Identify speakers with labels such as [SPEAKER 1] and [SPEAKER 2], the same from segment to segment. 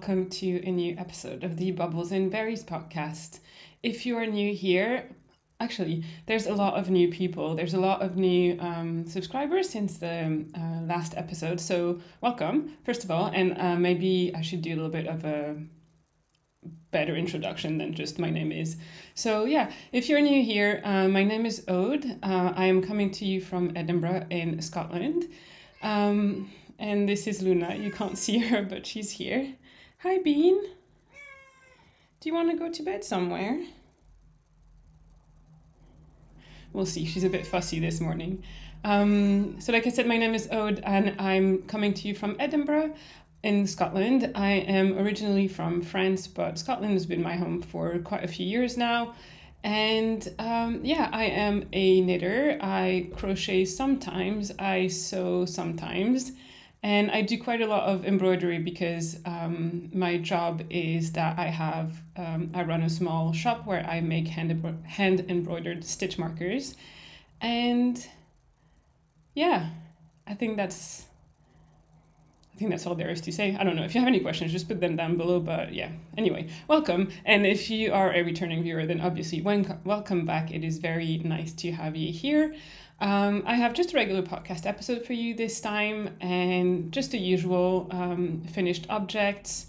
[SPEAKER 1] welcome to a new episode of the Bubbles and Berries podcast. If you are new here, actually, there's a lot of new people. There's a lot of new subscribers since the last episode, so welcome, first of all, and maybe I should do a little bit of a better introduction than just my name is. So yeah, if you're new here, my name is Ode. I am coming to you from Edinburgh in Scotland. And this is Luna. You can't see her, but she's here. Hi, Bean. Do you want to go to bed somewhere? We'll see. She's a bit fussy this morning. So like I said, my name is Ode, and I'm coming to you from Edinburgh in Scotland. I am originally from France, but Scotland has been my home for quite a few years now. And yeah, I am a knitter. I crochet sometimes, I sew sometimes, and I do quite a lot of embroidery because my job is that I run a small shop where I make hand embroidered stitch markers. And yeah, I think that's all there is to say. I don't know. If you have any questions, just put them down below. But yeah, anyway, welcome. And if you are a returning viewer, then obviously welcome back. It is very nice to have you here. I have just a regular podcast episode for you this time, and just the usual finished objects,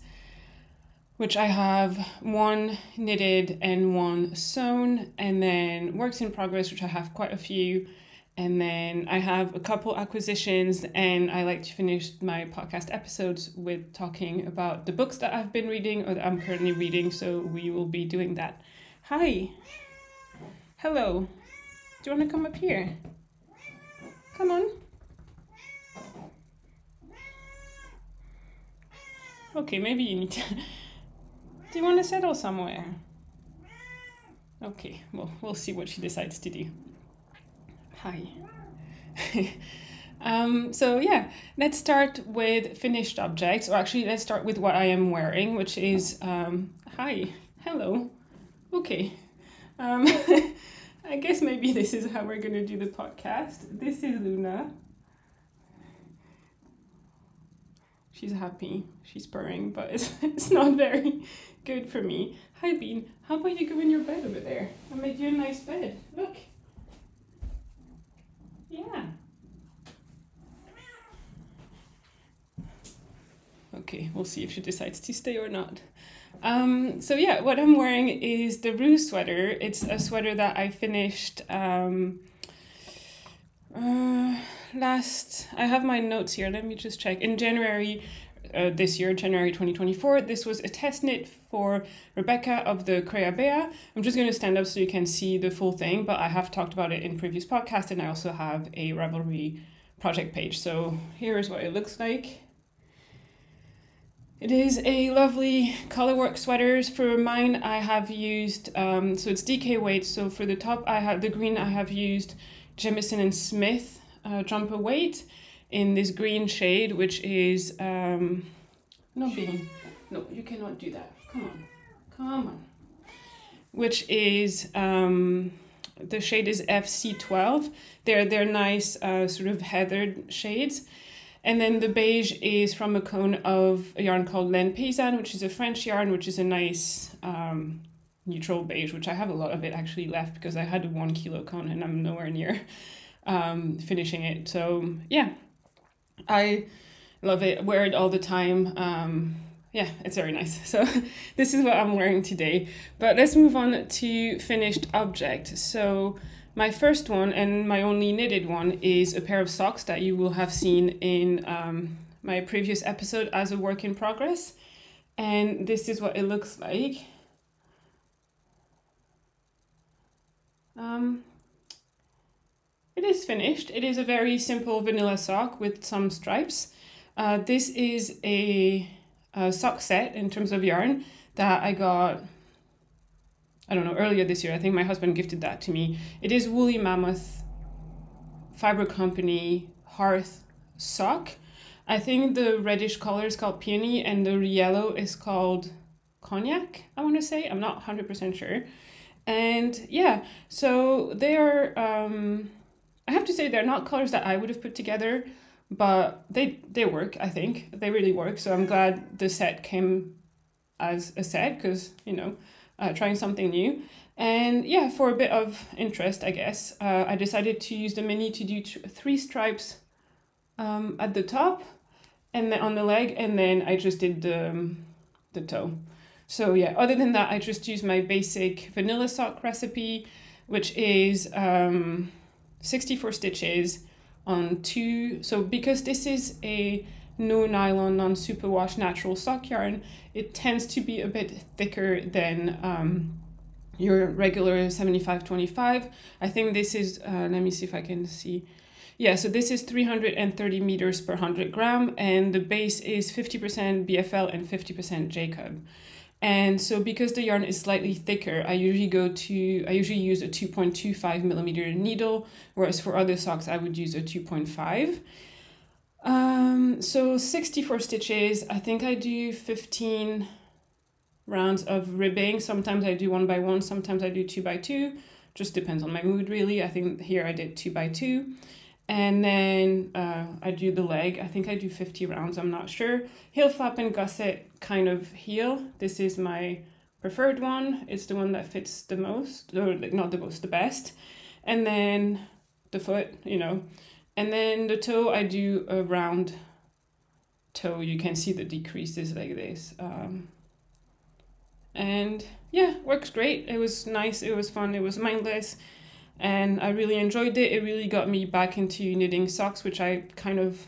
[SPEAKER 1] which I have one knitted and one sewn, and then works in progress, which I have quite a few. And then I have a couple acquisitions, and I like to finish my podcast episodes with talking about the books that I've been reading or that I'm currently reading, so we will be doing that. Hi. Hello. Do you want to come up here? Come on. Okay, maybe you need to... Do you want to settle somewhere? Okay, well, we'll see what she decides to do. Hi. So yeah, let's start with finished objects, or actually let's start with what I am wearing, which is, hi, hello, okay. I guess maybe this is how we're going to do the podcast. This is Luna. She's happy, she's purring, but it's not very good for me. Hi Bean, how about you go in your bed over there? I made you a nice bed, look. Yeah. Okay, we'll see if she decides to stay or not. So yeah, what I'm wearing is the Rhue sweater. It's a sweater that I finished I have my notes here, let me just check. In January this year, January 2024, this was a test knit for Rebecca of the Creabea. I'm just going to stand up so you can see the full thing, but I have talked about it in previous podcasts, and I also have a Ravelry project page. So here's what it looks like. It is a lovely colorwork sweaters. For mine, I have used, so it's DK weight. So for the top, I have the green, I have used Jamieson and Smith jumper weight in this green shade, which is, no, Bean, no, you cannot do that. Come on. Which is, the shade is FC12. They're nice, sort of heathered shades. And then the beige is from a cone of a yarn called Laine Paysanne, which is a French yarn, which is a nice neutral beige, which I have a lot of it actually left because I had a 1 kilo cone and I'm nowhere near finishing it. So yeah, I love it, wear it all the time. Yeah, it's very nice. So this is what I'm wearing today. But let's move on to finished object. So my first one, and my only knitted one, is a pair of socks that you will have seen in my previous episode as a work in progress. And this is what it looks like. It is finished. It is a very simple vanilla sock with some stripes. This is a sock set in terms of yarn that I got, I don't know, earlier this year. I think my husband gifted that to me. It is Woolly Mammoth Fibre Co Hearth Sock. I think the reddish color is called Peony and the yellow is called Cognac, I want to say. I'm not 100% sure. And yeah, so they are, I have to say they're not colors that I would have put together, but they work, I think. They really work. So I'm glad the set came as a set because, you know, trying something new. And yeah, for a bit of interest, I guess, I decided to use the mini to do 3 stripes at the top and then on the leg, and then I just did the toe. So yeah, other than that, I just use my basic vanilla sock recipe, which is 64 stitches on 2. So because this is a no nylon, non-superwash natural sock yarn, it tends to be a bit thicker than your regular 75-25. I think this is, let me see if I can see. Yeah, so this is 330 meters per 100 gram, and the base is 50% BFL and 50% Jacob. And so because the yarn is slightly thicker, I usually use a 2.25 millimeter needle, whereas for other socks, I would use a 2.5. So 64 stitches, I think I do 15 rounds of ribbing. Sometimes I do 1 by 1, sometimes I do 2 by 2, just depends on my mood really. I think here I did 2 by 2. And then I do the leg. I think I do 50 rounds, I'm not sure. Heel flap and gusset kind of heel. This is my preferred one. It's the one that fits the most, or like not the most, the best. And then the foot, you know. And then the toe, I do a round toe. You can see the decreases like this. And yeah, works great. It was nice, it was fun, it was mindless. And I really enjoyed it. It really got me back into knitting socks, which I kind of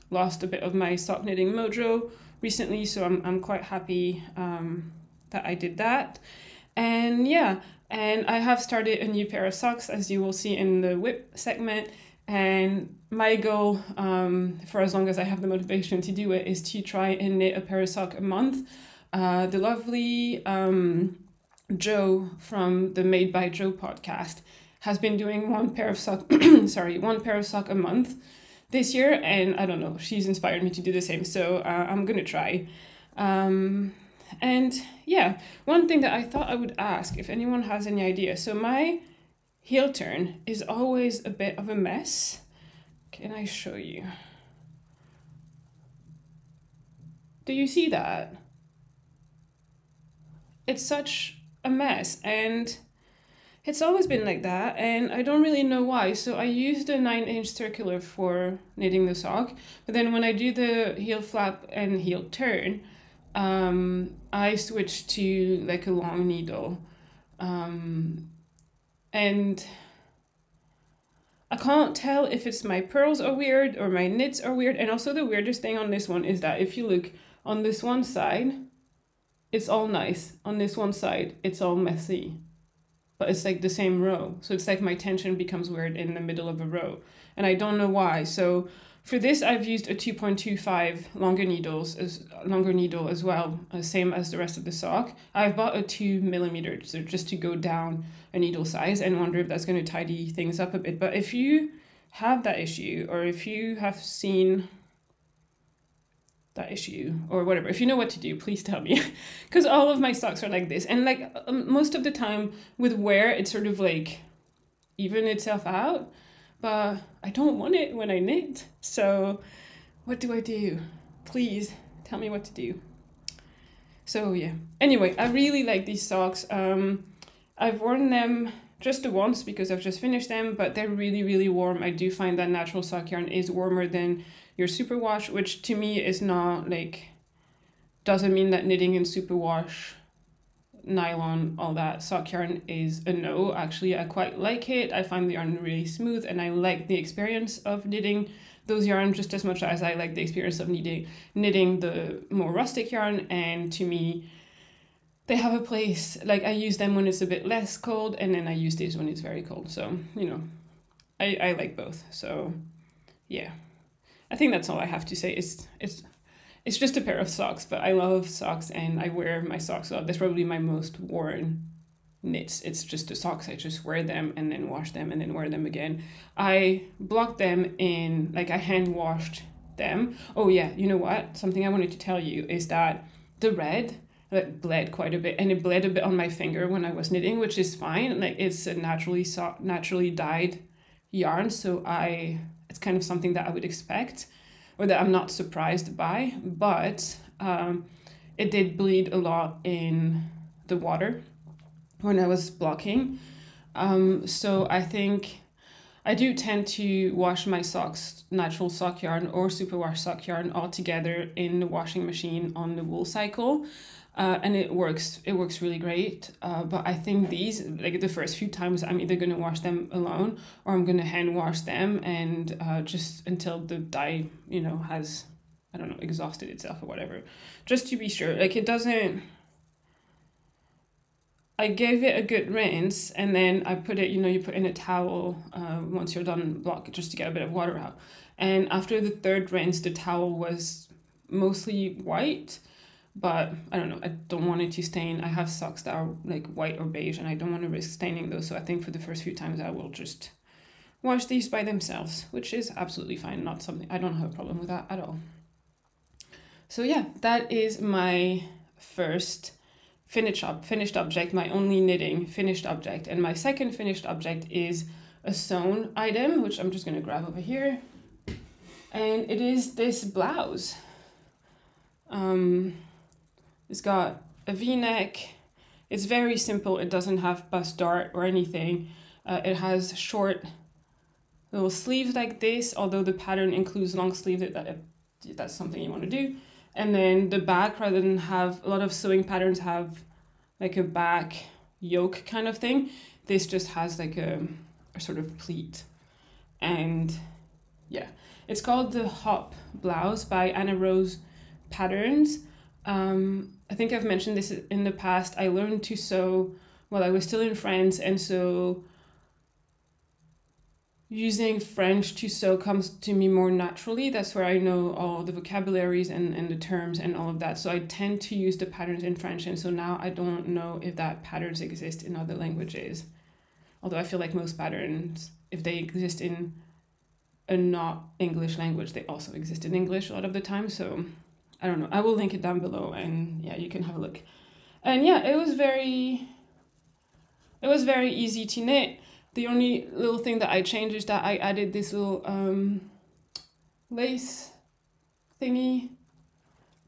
[SPEAKER 1] lost a bit of my sock knitting mojo recently. So I'm quite happy that I did that. And yeah, and I have started a new pair of socks, as you will see in the whip segment. And my goal, for as long as I have the motivation to do it, is to try and knit a pair of socks a month. The lovely Joe from the Made by Joe podcast has been doing 1 pair of sock one pair of sock a month this year, and I don't know, she's inspired me to do the same, so I'm gonna try. And yeah, one thing that I thought I would ask if anyone has any idea, so my heel turn is always a bit of a mess. Can I show you? Do you see that? It's such a mess, and it's always been like that, and I don't really know why. So I use the 9-inch circular for knitting the sock, but then when I do the heel flap and heel turn, I switch to like a long needle, and I can't tell if it's my pearls are weird or my knits are weird. And also the weirdest thing on this one is that if you look on this one side, it's all nice. On this one side, it's all messy. But it's like the same row. So it's like my tension becomes weird in the middle of a row. And I don't know why. So for this, I've used a 2.25 longer needle as well, same as the rest of the sock. I've bought a 2 millimeter, so just to go down a needle size, and wonder if that's going to tidy things up a bit. But if you have that issue, or if you have seen that issue or whatever, if you know what to do, please tell me, because all of my socks are like this, and like most of the time with wear it's sort of like even itself out, but I don't want it when I knit. So what do I do? Please tell me what to do. So yeah, anyway, I really like these socks. I've worn them just the once because I've just finished them, but they're really, really warm. I do find that natural sock yarn is warmer than your superwash, which to me is not like, doesn't mean that knitting in superwash, nylon, all that sock yarn is a no. Actually, I quite like it. I find the yarn really smooth, and I like the experience of knitting those yarn just as much as I like the experience of knitting the more rustic yarn. And to me, they have a place. Like I use them when it's a bit less cold, and then I use these when it's very cold. So, you know, I like both. So yeah, I think that's all I have to say. It's just a pair of socks, but I love socks and I wear my socks a lot. That's probably my most worn knits. It's just the socks. I just wear them and then wash them and then wear them again. I block them in, like I hand washed them. Oh yeah, you know what? Something I wanted to tell you is that the red bled quite a bit, and it bled a bit on my finger when I was knitting, which is fine. Like it's a naturally dyed yarn, so it's kind of something that I would expect, or that I'm not surprised by. But it did bleed a lot in the water when I was blocking. So I think I do tend to wash my socks, natural sock yarn or superwash sock yarn, all together in the washing machine on the wool cycle. And it works really great. But I think these, like the first few times, I'm either going to wash them alone or I'm going to hand wash them, and just until the dye, you know, has, I don't know, exhausted itself or whatever, just to be sure. Like it doesn't, I gave it a good rinse, and then I put it, you know, you put in a towel once you're done block, just to get a bit of water out. And after the third rinse, the towel was mostly white, but I don't know, I don't want it to stain. I have socks that are like white or beige, and I don't want to risk staining those. So I think for the first few times I will just wash these by themselves, which is absolutely fine. Not something, I don't have a problem with that at all. So yeah, that is my first finished object, my only knitting finished object. And my second finished object is a sewn item, which I'm just going to grab over here. And it is this blouse. It's got a V-neck. It's very simple. It doesn't have bust dart or anything. It has short little sleeves like this, although the pattern includes long sleeves if that's something you want to do. And then the back, rather than have a lot of sewing patterns have like a back yoke kind of thing, this just has like a sort of pleat. And yeah, it's called the Hopp blouse by Anna Rose Patterns. I think I've mentioned this in the past. I learned to sew while I was still in France, and so using French to sew comes to me more naturally. That's where I know all the vocabularies and the terms and all of that. So I tend to use the patterns in French, and so now I don't know if that patterns exist in other languages. Although I feel like most patterns, if they exist in a not English language, they also exist in English a lot of the time. So I don't know. I will link it down below, and yeah, you can have a look. And yeah, it was very easy to knit. The only little thing that I changed is that I added this little lace thingy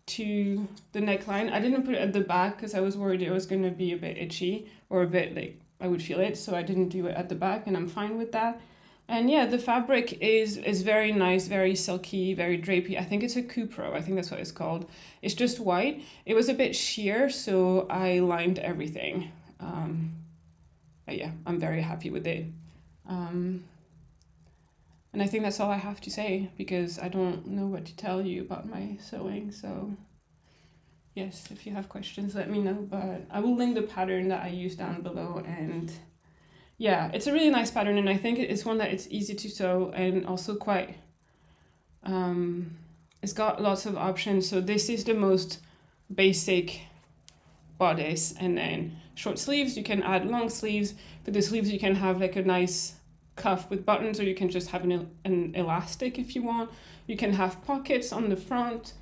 [SPEAKER 1] to the neckline. I didn't put it at the back because I was worried it was going to be a bit itchy or a bit like I would feel it, so I didn't do it at the back, and I'm fine with that. And yeah, the fabric is very nice, very silky, very drapey. I think it's a Cupro. I think that's what it's called. It's just white. It was a bit sheer, so I lined everything. But yeah, I'm very happy with it. And I think that's all I have to say, because I don't know what to tell you about my sewing. So yes, if you have questions, let me know. But I will link the pattern that I use down below. And yeah, it's a really nice pattern, and I think it's one that it's easy to sew and also quite, it's got lots of options. So this is the most basic bodice, and then short sleeves. You can add long sleeves. For the sleeves, you can have like a nice cuff with buttons, or you can just have an elastic if you want. You can have pockets on the front.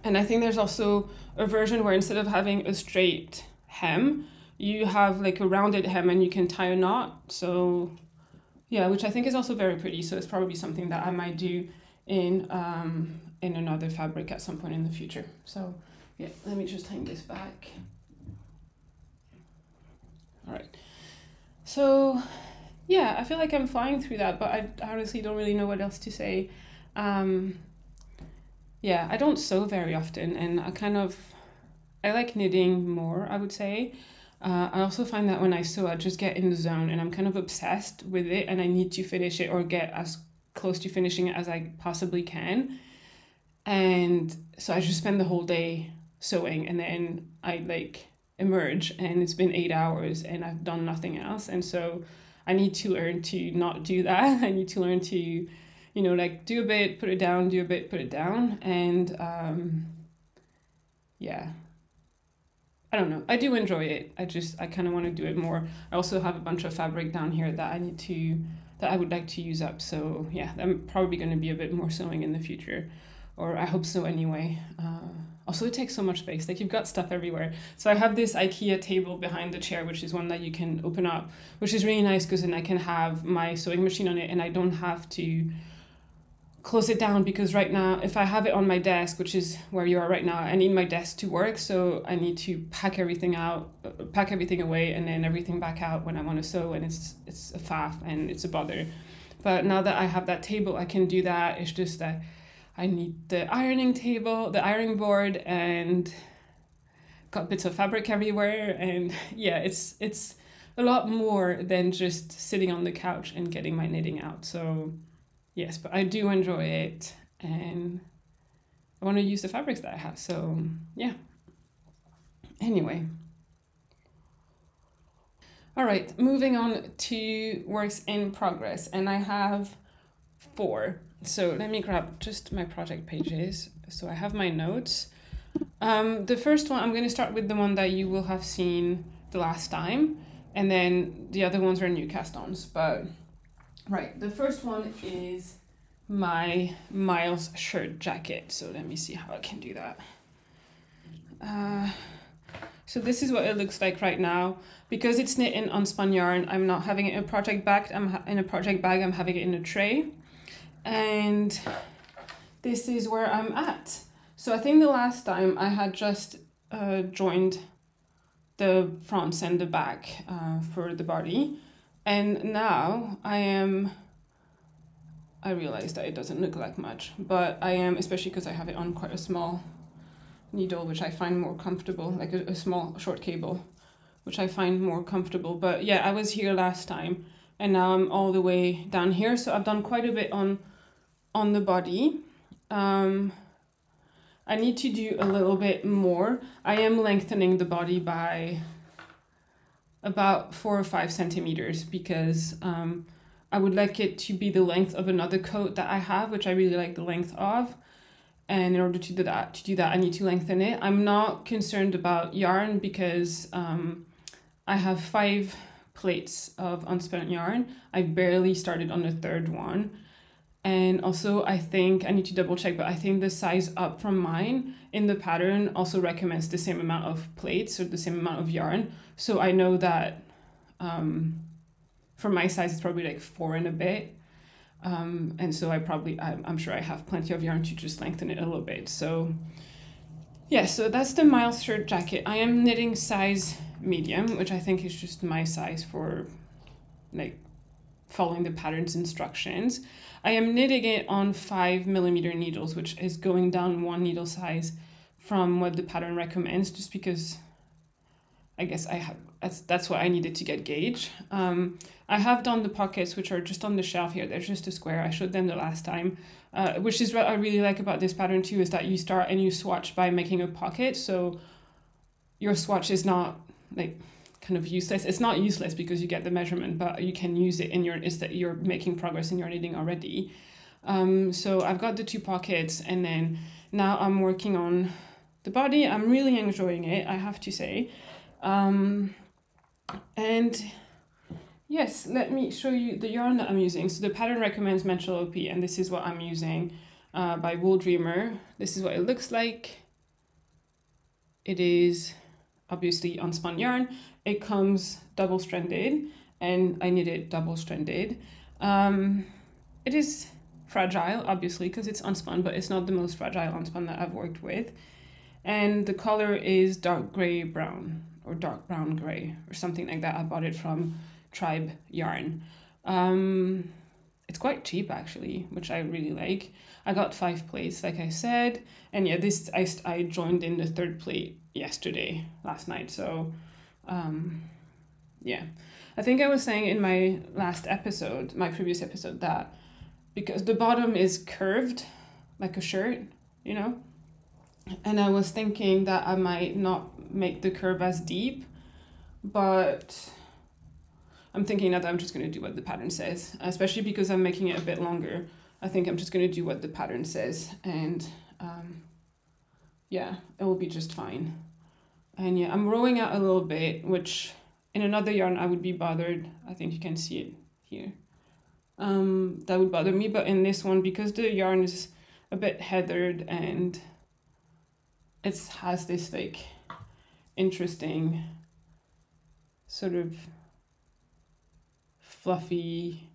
[SPEAKER 1] And I think there's also a version where instead of having a straight hem, you have like a rounded hem and you can tie a knot. So yeah, which I think is also very pretty. So it's probably something that I might do in another fabric at some point in the future. So yeah, let me just hang this back. All right. So yeah, I feel like I'm flying through that, but I honestly don't really know what else to say. Yeah, I don't sew very often, and I like knitting more, I would say. I also find that when I sew, I just get in the zone, and I'm kind of obsessed with it, and I need to finish it or get as close to finishing it as I possibly can. And so I just spend the whole day sewing, and then I like emerge, and it's been 8 hours and I've done nothing else. And so I need to learn to not do that. I need to learn to, you know, like do a bit, put it down, do a bit, put it down. And yeah, I don't know. I do enjoy it. I kind of want to do it more. I also have a bunch of fabric down here that I would like to use up. So yeah, I'm probably going to be a bit more sewing in the future, or I hope so anyway. Also, it takes so much space. Like, you've got stuff everywhere. So I have this IKEA table behind the chair, which is one that you can open up, which is really nice because then I can have my sewing machine on it, and I don't have to close it down, because right now, if I have it on my desk, which is where you are right now, I need my desk to work, so I need to pack everything away, and then everything back out when I want to sew, and it's a faff and it's a bother. But now that I have that table, I can do that. It's just that I need the ironing table, the ironing board, and got bits of fabric everywhere, and yeah, it's a lot more than just sitting on the couch and getting my knitting out. So yes, but I do enjoy it, and I want to use the fabrics that I have. So yeah. Anyway. All right, moving on to works in progress, and I have 4. So let me grab just my project pages. So I have my notes. The first one, I'm going to start with the one that you will have seen the last time, and then the other ones are new cast-ons. But right, the first one is my Miles shirt jacket. So let me see how I can do that. So this is what it looks like right now. Because it's knit in unspun yarn, I'm not having it in a project bag. I'm having it in a tray. And this is where I'm at. So I think the last time I had just joined the fronts and the back for the body. And now I realized that it doesn't look like much, but I am, especially because I have it on quite a small needle, which I find more comfortable, like a small short cable, which I find more comfortable. But yeah, I was here last time, and now I'm all the way down here. So I've done quite a bit on the body. I need to do a little bit more. I am lengthening the body by about 4 or 5 centimeters, because I would like it to be the length of another coat that I have, which I really like the length of. And in order to do that, I need to lengthen it. I'm not concerned about yarn, because I have 5 plates of unspun yarn. I barely started on the 3rd one. And also, I think I need to double check, but I think the size up from mine in the pattern also recommends the same amount of plates or the same amount of yarn. So I know that for my size, it's probably like 4 and a bit. And so I'm sure I have plenty of yarn to just lengthen it a little bit. So yeah, so that's the Miles shirt jacket. I am knitting size medium, which I think is just my size for like following the pattern's instructions. I am knitting it on 5mm needles, which is going down 1 needle size from what the pattern recommends, just because I guess that's what I needed to get gauge. I have done the pockets, which are just on the shelf here. They're just a square. I showed them the last time, which is what I really like about this pattern too, is that you start and you swatch by making a pocket. So your swatch is not like kind of useless. It's not useless because you get the measurement, but you can use it is that you're making progress in your knitting already. So I've got the 2 pockets, and then now I'm working on the body. I'm really enjoying it, I have to say. And yes, let me show you the yarn that I'm using. So the pattern recommends menstrual OP, and this is what I'm using by Wool Dreamer. This is what it looks like. It is obviously unspun yarn. It comes double-stranded, and I knit it double-stranded. It is fragile, obviously, because it's unspun, but it's not the most fragile unspun that I've worked with. And the color is dark gray brown, or dark brown gray, or something like that. I bought it from Tribe Yarn. It's quite cheap, actually, which I really like. I got 5 plates, like I said, and yeah, this I joined in the 3rd plate last night. So yeah, I think I was saying in my previous episode, that because the bottom is curved like a shirt, you know, and I was thinking that I might not make the curve as deep, but I'm thinking that I'm just going to do what the pattern says, especially because I'm making it a bit longer. I think I'm just going to do what the pattern says, and yeah, it will be just fine. And yeah, I'm rolling out a little bit, which in another yarn I would be bothered. I think you can see it here. That would bother me, but in this one, because the yarn is a bit heathered and it has this like interesting sort of fluffy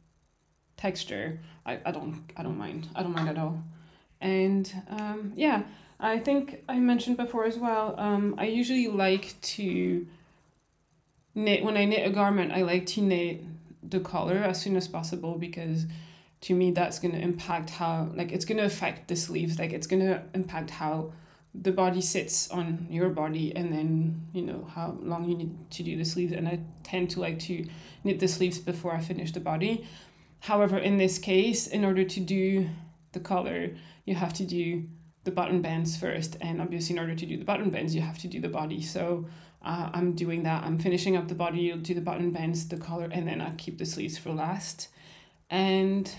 [SPEAKER 1] texture, I don't mind. I don't mind at all. And yeah, I think I mentioned before as well, I usually like to knit, when I knit a garment, I like to knit the collar as soon as possible, because to me that's going to impact how, like, it's going to affect the sleeves, like it's going to impact how the body sits on your body, and then, you know, how long you need to do the sleeves. And I tend to like to knit the sleeves before I finish the body. However, in this case, in order to do the collar, you have to do the button bands first, and obviously in order to do the button bands you have to do the body. So I'm doing that. I'm finishing up the body, do the button bands, the collar, and then I'll keep the sleeves for last. And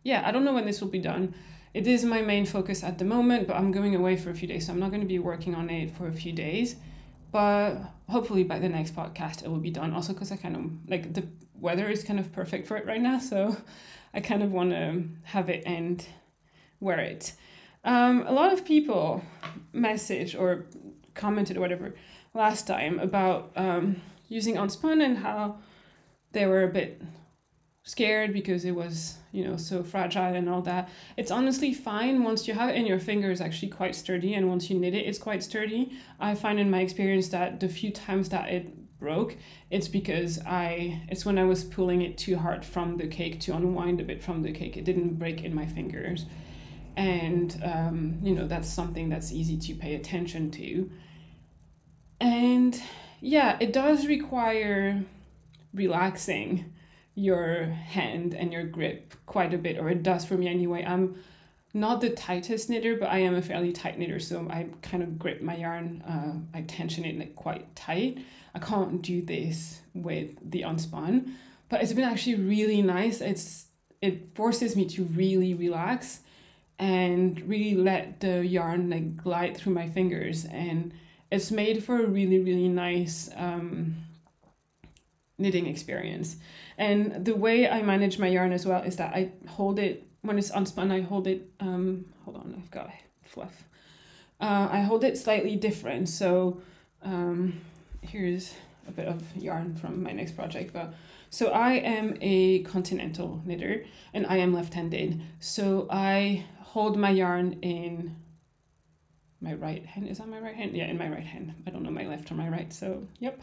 [SPEAKER 1] yeah, I don't know when this will be done. It is my main focus at the moment, but I'm going away for a few days, so I'm not going to be working on it for a few days. But hopefully by the next podcast it will be done. Also because I kind of, like, the weather is kind of perfect for it right now, so I kind of want to have it and wear it. A lot of people messaged or commented or whatever last time about using unspun, and how they were a bit scared because it was, you know, so fragile and all that. It's honestly fine. Once you have it in your finger, it's actually quite sturdy, and once you knit it, it's quite sturdy. I find in my experience that the few times that it broke, it's because it's when I was pulling it too hard from the cake to unwind a bit from the cake. It didn't break in my fingers. And you know, that's something that's easy to pay attention to. And yeah, it does require relaxing your hand and your grip quite a bit, or it does for me anyway. I'm not the tightest knitter, but I am a fairly tight knitter, so I kind of grip my yarn, I tension it like quite tight. I can't do this with the unspun, but it's been actually really nice. It forces me to really relax and really let the yarn like glide through my fingers, and it's made for a really, really nice knitting experience. And the way I manage my yarn as well is that I hold it, when it's unspun, I hold it, hold on, I've got fluff. I hold it slightly different. So here's a bit of yarn from my next project. But so I am a continental knitter and I am left-handed. So I hold my yarn in my right hand. Is that my right hand? Yeah, in my right hand. I don't know my left or my right, so yep.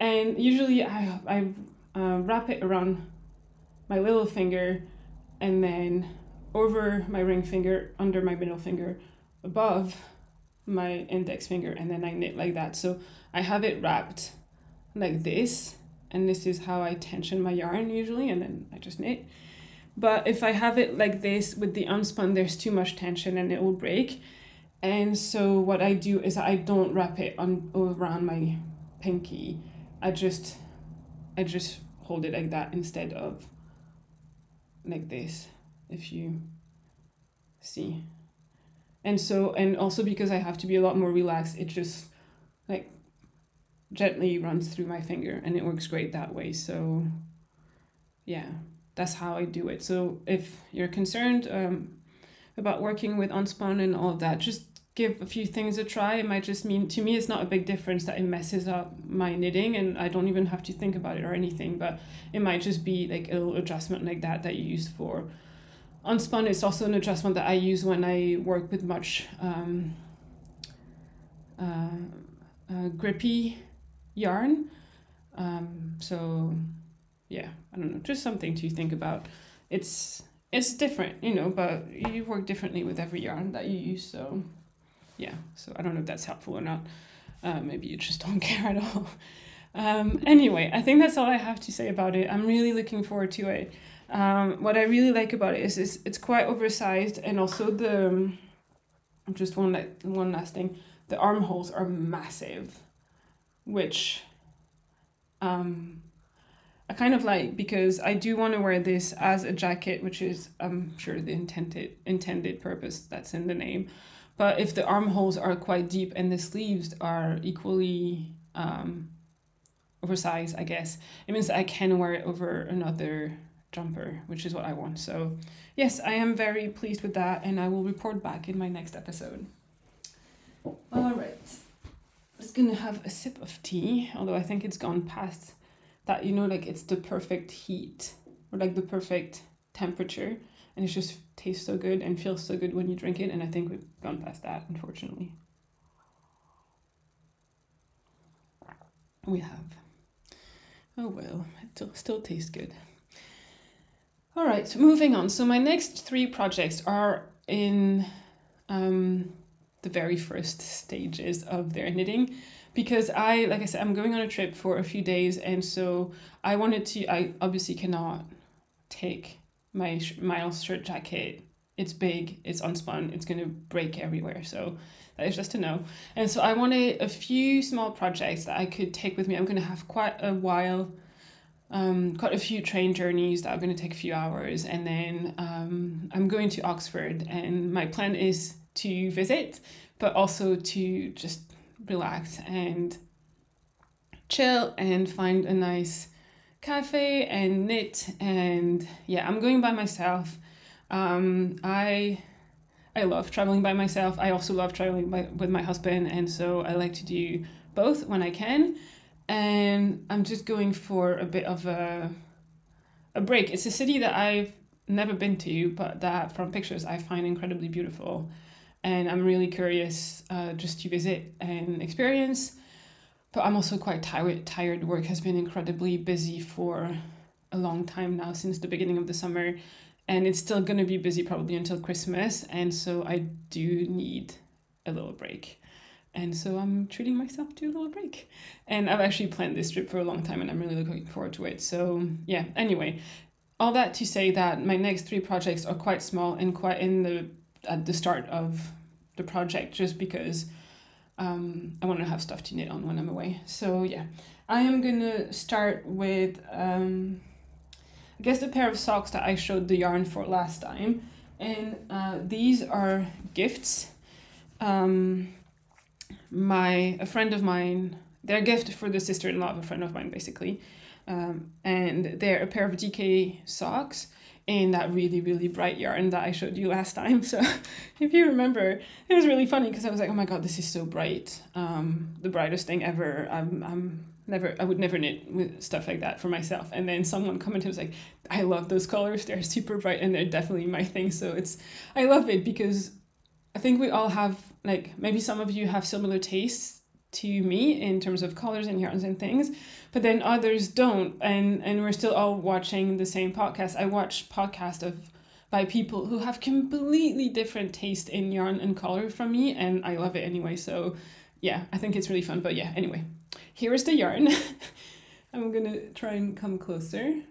[SPEAKER 1] And usually I wrap it around my little finger, and then over my ring finger, under my middle finger, above my index finger, and then I knit like that. So I have it wrapped like this, and this is how I tension my yarn usually, and then I just knit. But if I have it like this with the unspun, there's too much tension and it will break. And so what I do is I don't wrap it around my pinky. I just hold it like that instead of like this, if you see. And so, and also because I have to be a lot more relaxed, it just like gently runs through my finger, and it works great that way. So yeah, that's how I do it. So if you're concerned about working with unspun and all of that, just give a few things a try. It might just mean, to me, it's not a big difference that it messes up my knitting, and I don't even have to think about it or anything, but it might just be like a little adjustment like that you use for unspun. It's also an adjustment that I use when I work with much grippy yarn. So yeah, I don't know, just something to think about. It's different, you know, but you work differently with every yarn that you use, so yeah. So I don't know if that's helpful or not. Maybe you just don't care at all. Anyway, I think that's all I have to say about it. I'm really looking forward to it. What I really like about it is it's quite oversized, and also just one last thing, the armholes are massive, which I kind of like, because I do want to wear this as a jacket, which is, I'm sure, the intended purpose that's in the name. But if the armholes are quite deep and the sleeves are equally oversized, I guess, it means that I can wear it over another jumper, which is what I want. So yes, I am very pleased with that, and I will report back in my next episode. All right, I'm just gonna have a sip of tea, although I think it's gone past that, you know, like it's the perfect heat, or like the perfect temperature, and it just tastes so good and feels so good when you drink it, and I think we've gone past that, unfortunately. We have. Oh well, it still tastes good. All right, so moving on. So my next 3 projects are in the very first stages of their knitting, because like I said, I'm going on a trip for a few days, and so I obviously cannot take my Miles shirt jacket. It's big, it's unspun, it's going to break everywhere, so that is just a no. And so I wanted a few small projects that I could take with me. I'm going to have quite a while, quite a few train journeys that are going to take a few hours, and then I'm going to Oxford, and my plan is to visit, but also to just relax and chill and find a nice cafe and knit. And yeah, I'm going by myself. I love traveling by myself. I also love traveling with my husband, and so I like to do both when I can. And I'm just going for a bit of a break. It's a city that I've never been to, but that from pictures I find incredibly beautiful. And I'm really curious just to visit and experience. But I'm also quite tired. Work has been incredibly busy for a long time now, since the beginning of the summer. And it's still going to be busy probably until Christmas. And so I do need a little break. And so I'm treating myself to a little break. And I've actually planned this trip for a long time, and I'm really looking forward to it. So yeah, anyway, all that to say that my next 3 projects are quite small and quite at the start of the project, just because I want to have stuff to knit on when I'm away. So yeah, I am going to start with, I guess, the pair of socks that I showed the yarn for last time. And these are gifts. A friend of mine, they're a gift for the sister-in-law of a friend of mine, basically. And they're a pair of DK socks in that really, really bright yarn that I showed you last time. So if you remember, it was really funny because I was like, oh my God, this is so bright. The brightest thing ever. I would never knit with stuff like that for myself. And then someone commented, was like, I love those colors. They're super bright and they're definitely my thing. So I love it because I think we all have, like, maybe some of you have similar tastes to me in terms of colors and yarns and things, but then others don't. And we're still all watching the same podcast. I watch podcasts by people who have completely different taste in yarn and color from me, and I love it anyway. So yeah, I think it's really fun. But yeah, anyway, here is the yarn. I'm gonna try and come closer.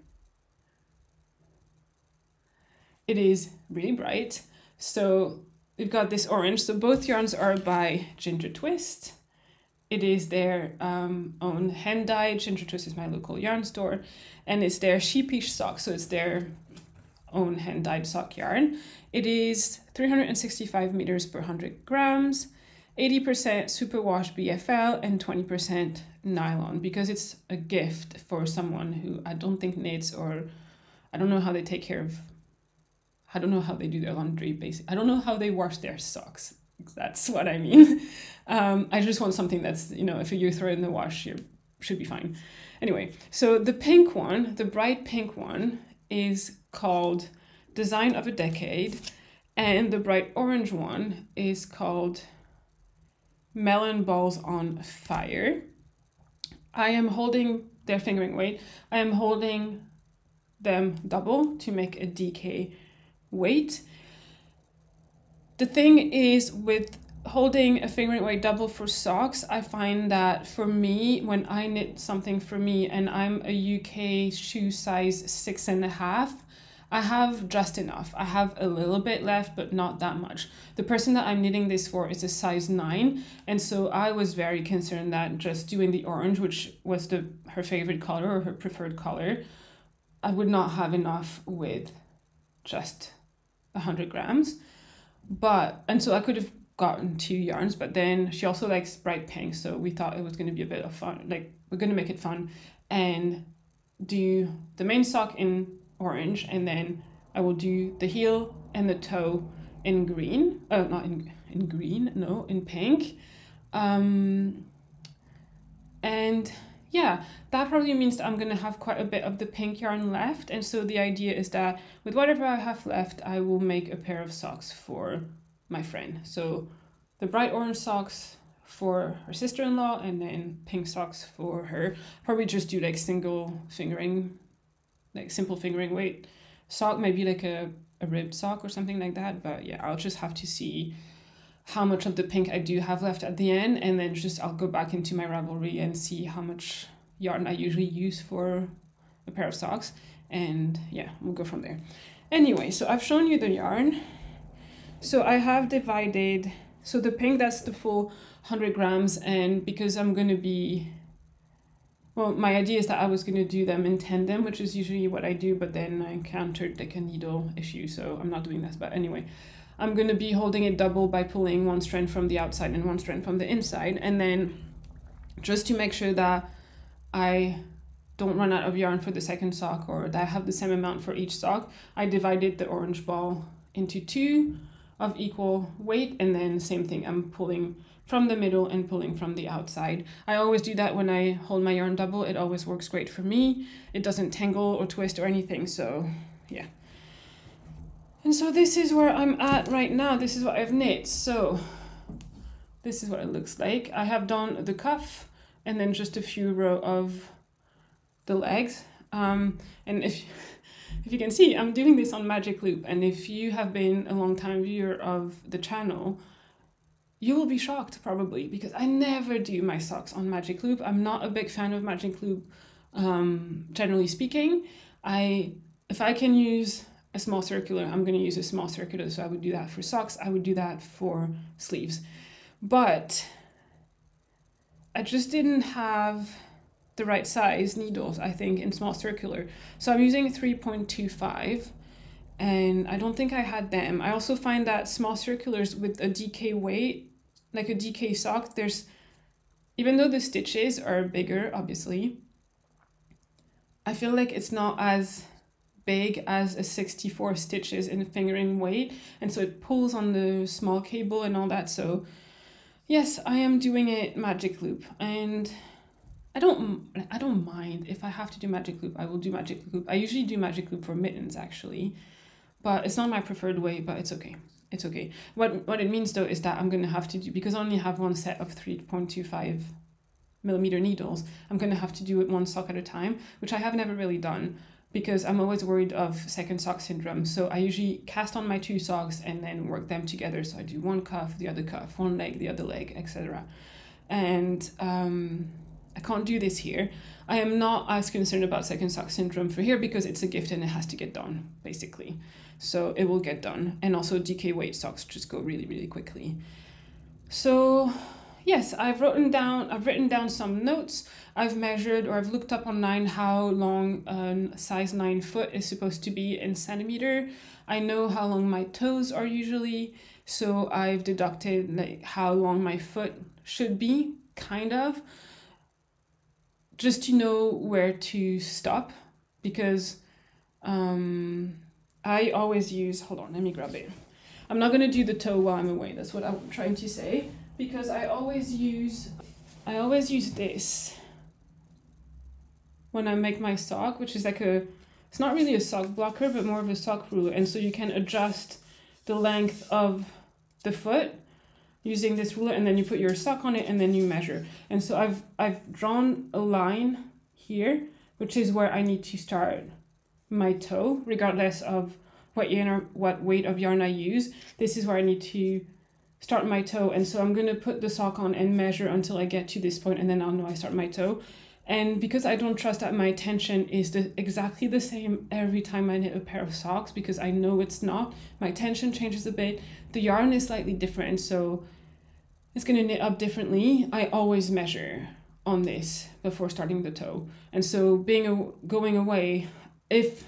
[SPEAKER 1] It is really bright. So we've got this orange. So both yarns are by Ginger Twist. It is their own hand dyed. Ginger Twist is my local yarn store, and it's their sheepish sock. So it's their own hand dyed sock yarn. It is 365 meters per 100 grams, 80% superwash BFL and 20% nylon, because it's a gift for someone who I don't think knits, or I don't know how they take care of, I don't know how they do their laundry, basically. I don't know how they wash their socks. That's what I mean. I just want something that's, if you throw it in the wash, you should be fine. Anyway, so the pink one, the bright pink one, is called Design of a Decade, and the bright orange one is called Melon Balls on Fire. I am holding their fingering weight. I am holding them double to make a DK weight. The thing is, with holding a fingering weight double for socks, I find that for me, when I knit something for me and I'm a UK shoe size 6.5, I have just enough. I have a little bit left, but not that much. The person that I'm knitting this for is a size 9, and so I was very concerned that just doing the orange, which was her favorite color or her preferred color, I would not have enough with just 100 grams. And so I could have gotten 2 yarns, but then she also likes bright pink, so we thought it was going to be a bit of fun. Like, we're going to make it fun and do the main sock in orange, and then I will do the heel and the toe in green. Not in green, no, in pink. And yeah, that probably means that I'm going to have quite a bit of the pink yarn left. And so the idea is that with whatever I have left, I will make a pair of socks for my friend. So the bright orange socks for her sister-in-law, and then pink socks for her. Probably just do like single fingering, like simple fingering weight sock, maybe like a ribbed sock or something like that. But yeah, I'll just have to see how much of the pink I do have left at the end, and then just I'll go back into my Ravelry and see how much yarn I usually use for a pair of socks, and yeah, we'll go from there. Anyway, so I've shown you the yarn. So I have divided, so the pink, that's the full 100 grams, and because I'm going to be, well, my idea is that I was going to do them in tandem, which is usually what I do, but then I encountered like a needle issue, so I'm not doing this. But anyway, I'm going to be holding it double by pulling one strand from the outside and one strand from the inside. And then just to make sure that I don't run out of yarn for the second sock, or that I have the same amount for each sock, I divided the orange ball into two of equal weight, and then same thing, I'm pulling from the middle and pulling from the outside. I always do that when I hold my yarn double. It always works great for me. It doesn't tangle or twist or anything, so yeah. And so this is where I'm at right now. This is what I've knit. So this is what it looks like. I have done the cuff and then just a few row of the legs. And if you can see, I'm doing this on Magic Loop. And if you have been a long time viewer of the channel, you will be shocked probably, because I never do my socks on Magic Loop. I'm not a big fan of Magic Loop, generally speaking. If I can use a small circular, I'm going to use a small circular. So I would do that for socks. I would do that for sleeves. But I just didn't have the right size needles, I think, in small circular. So I'm using 3.25, and I don't think I had them. I also find that small circulars with a DK weight, like a DK sock, even though the stitches are bigger, obviously, I feel like it's not as big as a 64 stitches in fingering weight, and so it pulls on the small cable and all that. So yes, I am doing it Magic Loop, and I don't mind if I have to do Magic Loop. I will do Magic Loop. I usually do Magic Loop for mittens actually, but it's not my preferred way, but it's okay. It's okay. What it means though is that I'm gonna have to do, because I only have one set of 3.25 millimeter needles, I'm gonna have to do it one sock at a time, which I have never really done, because I'm always worried of second sock syndrome. So I usually cast on my two socks and then work them together. So I do one cuff, the other cuff, one leg, the other leg, etc. And I can't do this here. I am not as concerned about second sock syndrome for here, because it's a gift and it has to get done, basically. So it will get done. And also DK weight socks just go really, really quickly. So yes, I've written down some notes. I've measured, or I've looked up online how long a size 9 foot is supposed to be in centimeter. I know how long my toes are usually, so I've deducted like how long my foot should be, kind of, just to know where to stop, because I always use, hold on, let me grab it. I'm not gonna do the toe while I'm away, that's what I'm trying to say, because I always use this when I make my sock, which is like it's not really a sock blocker, but more of a sock ruler. And so you can adjust the length of the foot using this ruler, and then you put your sock on it and then you measure. And so I've drawn a line here, which is where I need to start my toe, regardless of what weight of yarn I use. This is where I need to start my toe. And so I'm going to put the sock on and measure until I get to this point, and then I'll know I start my toe. And because I don't trust that my tension is exactly the same every time I knit a pair of socks, because I know it's not, my tension changes a bit, the yarn is slightly different, so it's going to knit up differently. I always measure on this before starting the toe. And so going away, if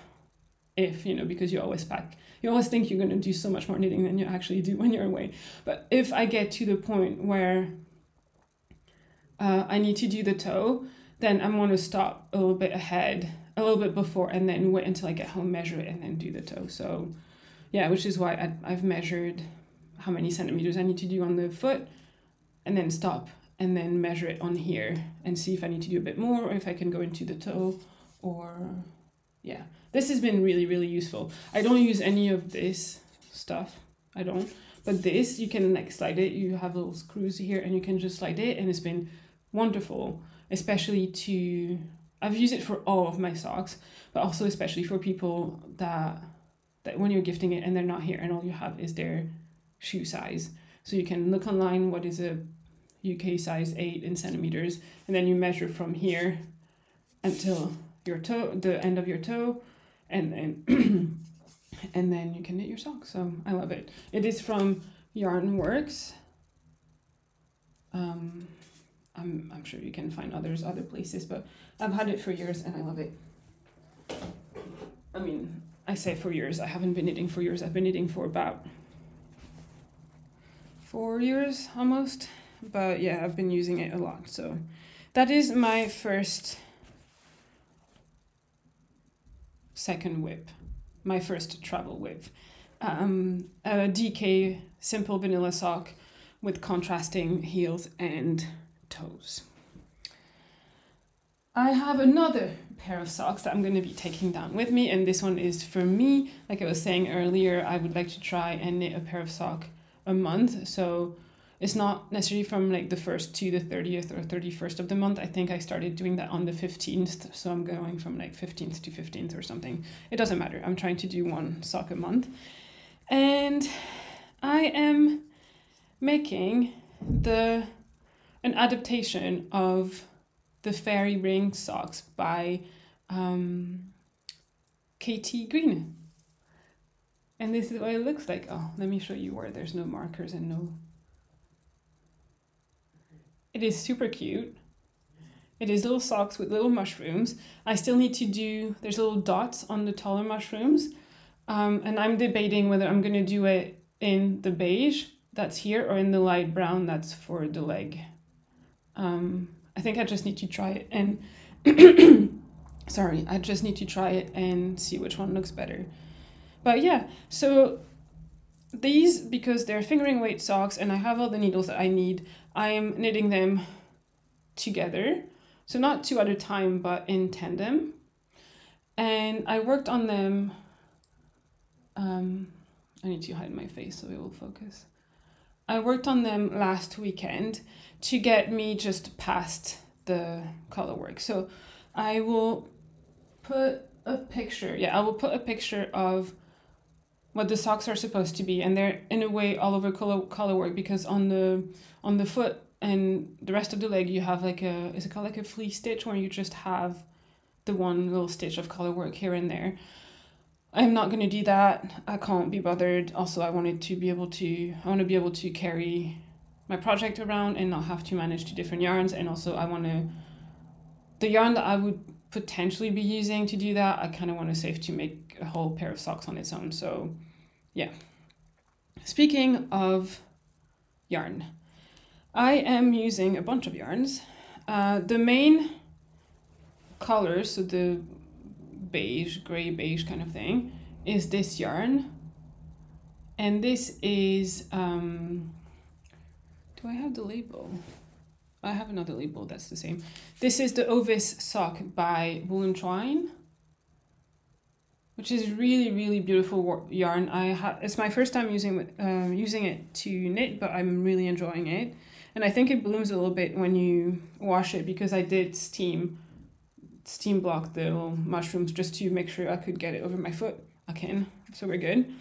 [SPEAKER 1] because you always pack, you always think you're going to do so much more knitting than you actually do when you're away. But if I get to the point where I need to do the toe, then I'm going to stop a little bit ahead, a little bit before, and then wait until I get home, measure it, and then do the toe. So yeah, which is why I've measured how many centimeters I need to do on the foot, and then stop and then measure it on here and see if I need to do a bit more or if I can go into the toe or yeah. This has been really, really useful. I don't use any of this stuff. I don't. But this, you can like slide it. You have little screws here and you can just slide it, and it's been wonderful, especially to, I've used it for all of my socks, but also especially for people that when you're gifting it and they're not here and all you have is their shoe size. So you can look online what is a UK size 8 in centimeters, and then you measure from here until your toe, the end of your toe, and then and then you can knit your sock. So I love it. It is from Yarn Works. I'm sure you can find other places, but I've had it for years and I love it. I mean, I say for years, I haven't been knitting for years. I've been knitting for about 4 years almost, but yeah, I've been using it a lot. So that is my second whip, my first travel whip. A DK simple vanilla sock with contrasting heels and toes. I have another pair of socks that I'm going to be taking down with me, and this one is for me. Like I was saying earlier, I would like to try and knit a pair of socks a month, so it's not necessarily from like the 1st to the 30th or 31st of the month. I think I started doing that on the 15th, so I'm going from like 15th to 15th or something. It doesn't matter. I'm trying to do one sock a month, and I am making an adaptation of the Fairy Ring socks by KT Green. And this is what it looks like. Oh, let me show you where there's no markers and no... It is super cute. It is little socks with little mushrooms. I still need to do, there's little dots on the taller mushrooms. And I'm debating whether I'm gonna do it in the beige that's here or in the light brown that's for the leg. I think I just need to try it and sorry, I just need to try it and see which one looks better. But yeah, so these, because they're fingering weight socks and I have all the needles that I need, I'm knitting them together. So not two at a time, but in tandem. And I worked on them, I need to hide my face so it will focus. I worked on them last weekend to get me just past the color work. So I will put a picture, I will put a picture of what the socks are supposed to be, and they're in a way all over color work, because on the foot and the rest of the leg you have like a, is it called like a flea stitch, where you just have the one little stitch of color work here and there. I'm not going to do that. I can't be bothered. Also, I want to be able to carry my project around and not have to manage two different yarns. And also the yarn that I would potentially be using to do that, I kind of want to save to make a whole pair of socks on its own. So yeah. Speaking of yarn, I am using a bunch of yarns. The main colors, so the beige, gray beige kind of thing, is this yarn. And this is, do I have the label? I have another label that's the same. This is the Ovis Sock by Wool & Twine, which is really, really beautiful yarn. It's my first time using it to knit, but I'm really enjoying it. And I think it blooms a little bit when you wash it, because I did steam block the little mushrooms just to make sure I could get it over my foot. I can, so we're good.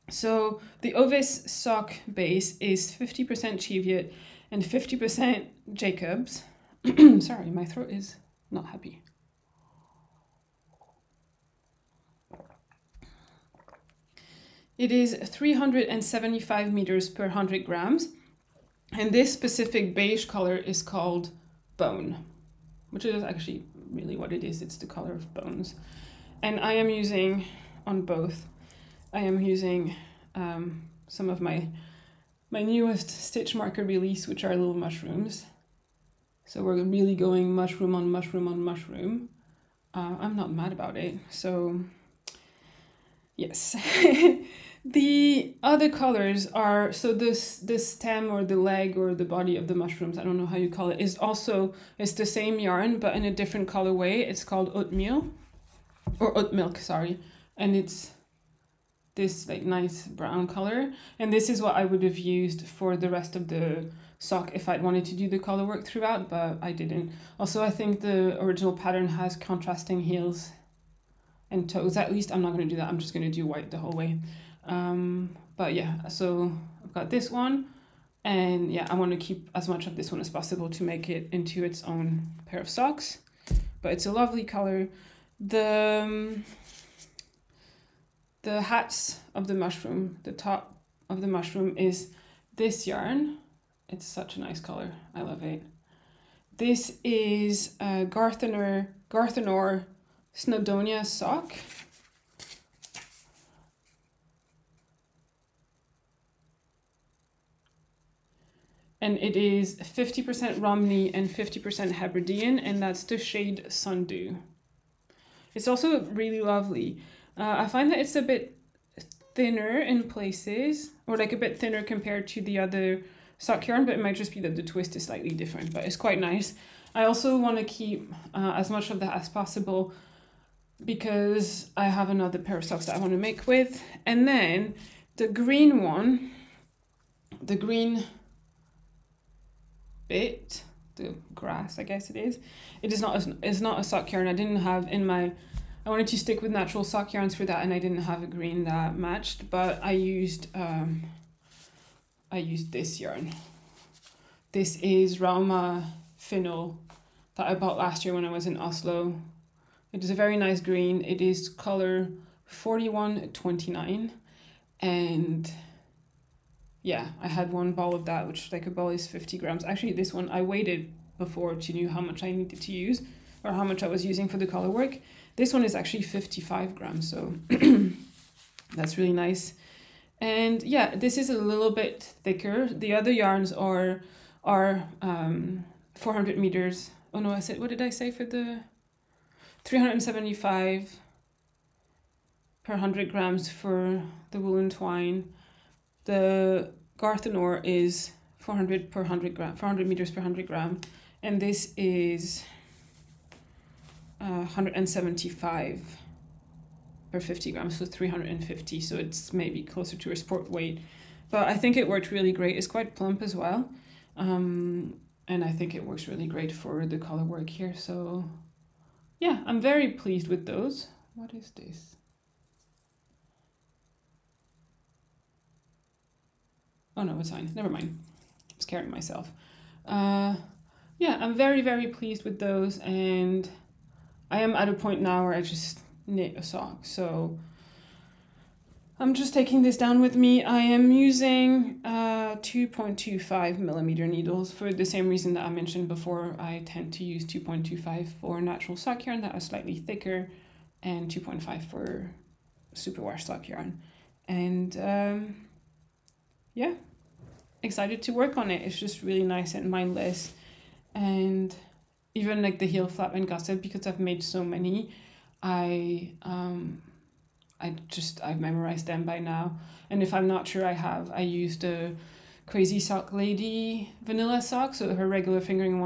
[SPEAKER 1] So the Ovis Sock base is 50% Cheviot and 50% Jacobs. Sorry, my throat is not happy. It is 375 meters per 100 grams. And this specific beige color is called Bone, which is actually really what it is. It's the color of bones. And I am using, on both, I am using some of my newest stitch marker release, which are little mushrooms. So we're really going mushroom on mushroom on mushroom. I'm not mad about it. So Yes. The other colors are, so this the stem or the leg or the body of the mushrooms, I don't know how you call it, is also, it's the same yarn but in a different colorway. It's called oatmeal or oat milk, sorry. And it's this like nice brown color. And this is what I would have used for the rest of the sock if I'd wanted to do the color work throughout, but I didn't. Also, I think the original pattern has contrasting heels and toes. At least I'm not going to do that. I'm just going to do white the whole way. But yeah, so I've got this one, and yeah, I want to keep as much of this one as possible to make it into its own pair of socks. But it's a lovely color. The hats of the mushroom, the top of the mushroom is this yarn. It's such a nice color. I love it. This is a Garthenor Snowdonia sock. And it is 50% Romney and 50% Hebridean, and that's the shade Sundew. It's also really lovely. I find that it's a bit thinner in places, or like a bit thinner compared to the other sock yarn, but it might just be that the twist is slightly different, but it's quite nice. I also want to keep as much of that as possible because I have another pair of socks that I want to make with. And then the green one, the green bit, the grass, I guess it is. It's not a sock yarn. I didn't have in my, I wanted to stick with natural sock yarns for that, and I didn't have a green that matched, but I used this yarn. This is Rauma Finol that I bought last year when I was in Oslo. It is a very nice green. It is color 4129, and yeah, I had one ball of that, which like a ball is 50 grams. Actually, this one I weighed before to know how much I needed to use or how much I was using for the color work. This one is actually 55 grams, so that's really nice. And yeah, this is a little bit thicker. The other yarns are 400 meters. Oh no, what did I say for the 375 per 100 grams for the woolen twine. The Garthenor is 400 meters per 100 gram, and this is 175 per 50 grams, so 350, so it's maybe closer to a sport weight. But I think it worked really great. It's quite plump as well, and I think it works really great for the color work here. So yeah, I'm very pleased with those. What is this? Oh no, it's fine. Never mind. I'm scaring myself. Yeah, I'm very, very pleased with those, and I am at a point now where I just knit a sock. So I'm just taking this down with me. I am using 2.25 millimeter needles for the same reason that I mentioned before. I tend to use 2.25 for natural sock yarn that are slightly thicker, and 2.5 for superwash sock yarn. And yeah, excited to work on it. It's just really nice and mindless. And even like the heel flap and gusset, because I've made so many, I've memorized them by now. And if I'm not sure, I used a Crazy Sock Lady vanilla sock, so her regular fingering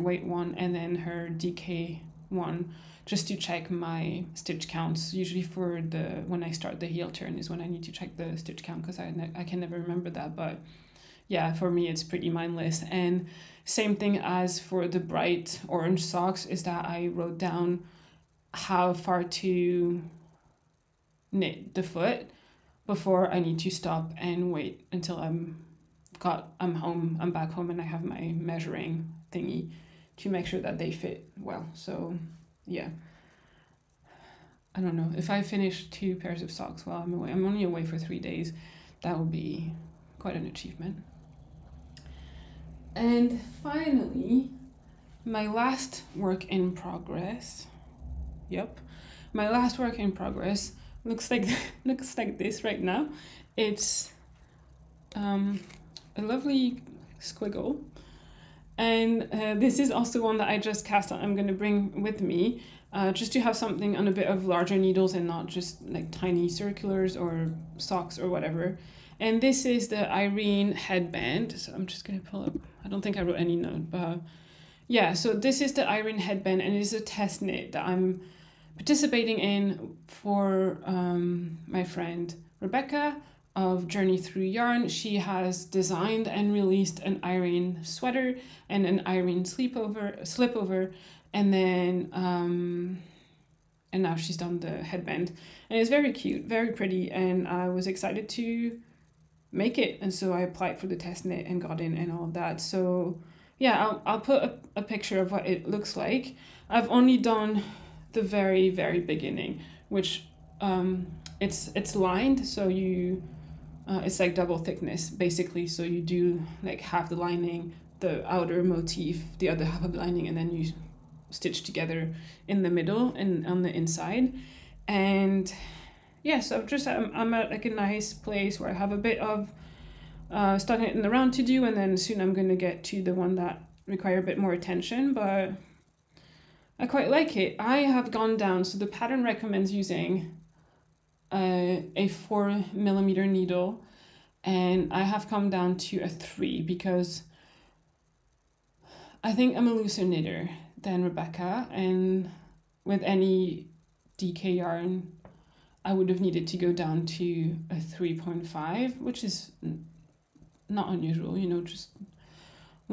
[SPEAKER 1] weight one, and then her DK one, just to check my stitch counts. Usually for when I start the heel turn is when I need to check the stitch count, because I can never remember that. But yeah, for me it's pretty mindless. And same thing as for the bright orange socks, is that I wrote down how far to knit the foot before I need to stop and wait until I'm back home and I have my measuring thingy to make sure that they fit well. So yeah, I don't know, if I finish 2 pairs of socks while I'm away, I'm only away for 3 days, that would be quite an achievement. And finally, my last work in progress. Yep, my last work in progress looks like this right now. It's a lovely squiggle, and this is also one that I just cast on. I'm going to bring with me. just to have something on a bit of larger needles and not just like tiny circulars or socks or whatever. And this is the Irene Headband. So I'm just going to pull up. I don't think I wrote any note, but yeah, so this is the Irene Headband, and it is a test knit that I'm participating in for my friend Rebecca of Journey Through Yarn. She has designed and released an Irene sweater and an Irene slipover, and then and now she's done the headband, and it's very cute, very pretty, and I was excited to make it, and so I applied for the test knit and got in and all of that. So yeah, I'll put a picture of what it looks like. I've only done the very, very beginning, which it's lined, so you it's like double thickness basically, so you do like half the lining, the outer motif, the other half of the lining, and then you stitch together in the middle and on the inside. And yeah, so just I'm at like a nice place where I have a bit of starting in the round to do, and then soon I'm going to get to the one that require a bit more attention, but I quite like it. I have gone down, so the pattern recommends using a 4mm needle, and I have come down to a 3 because I think I'm a looser knitter than Rebecca, and with any DK yarn I would have needed to go down to a 3.5, which is not unusual, you know, just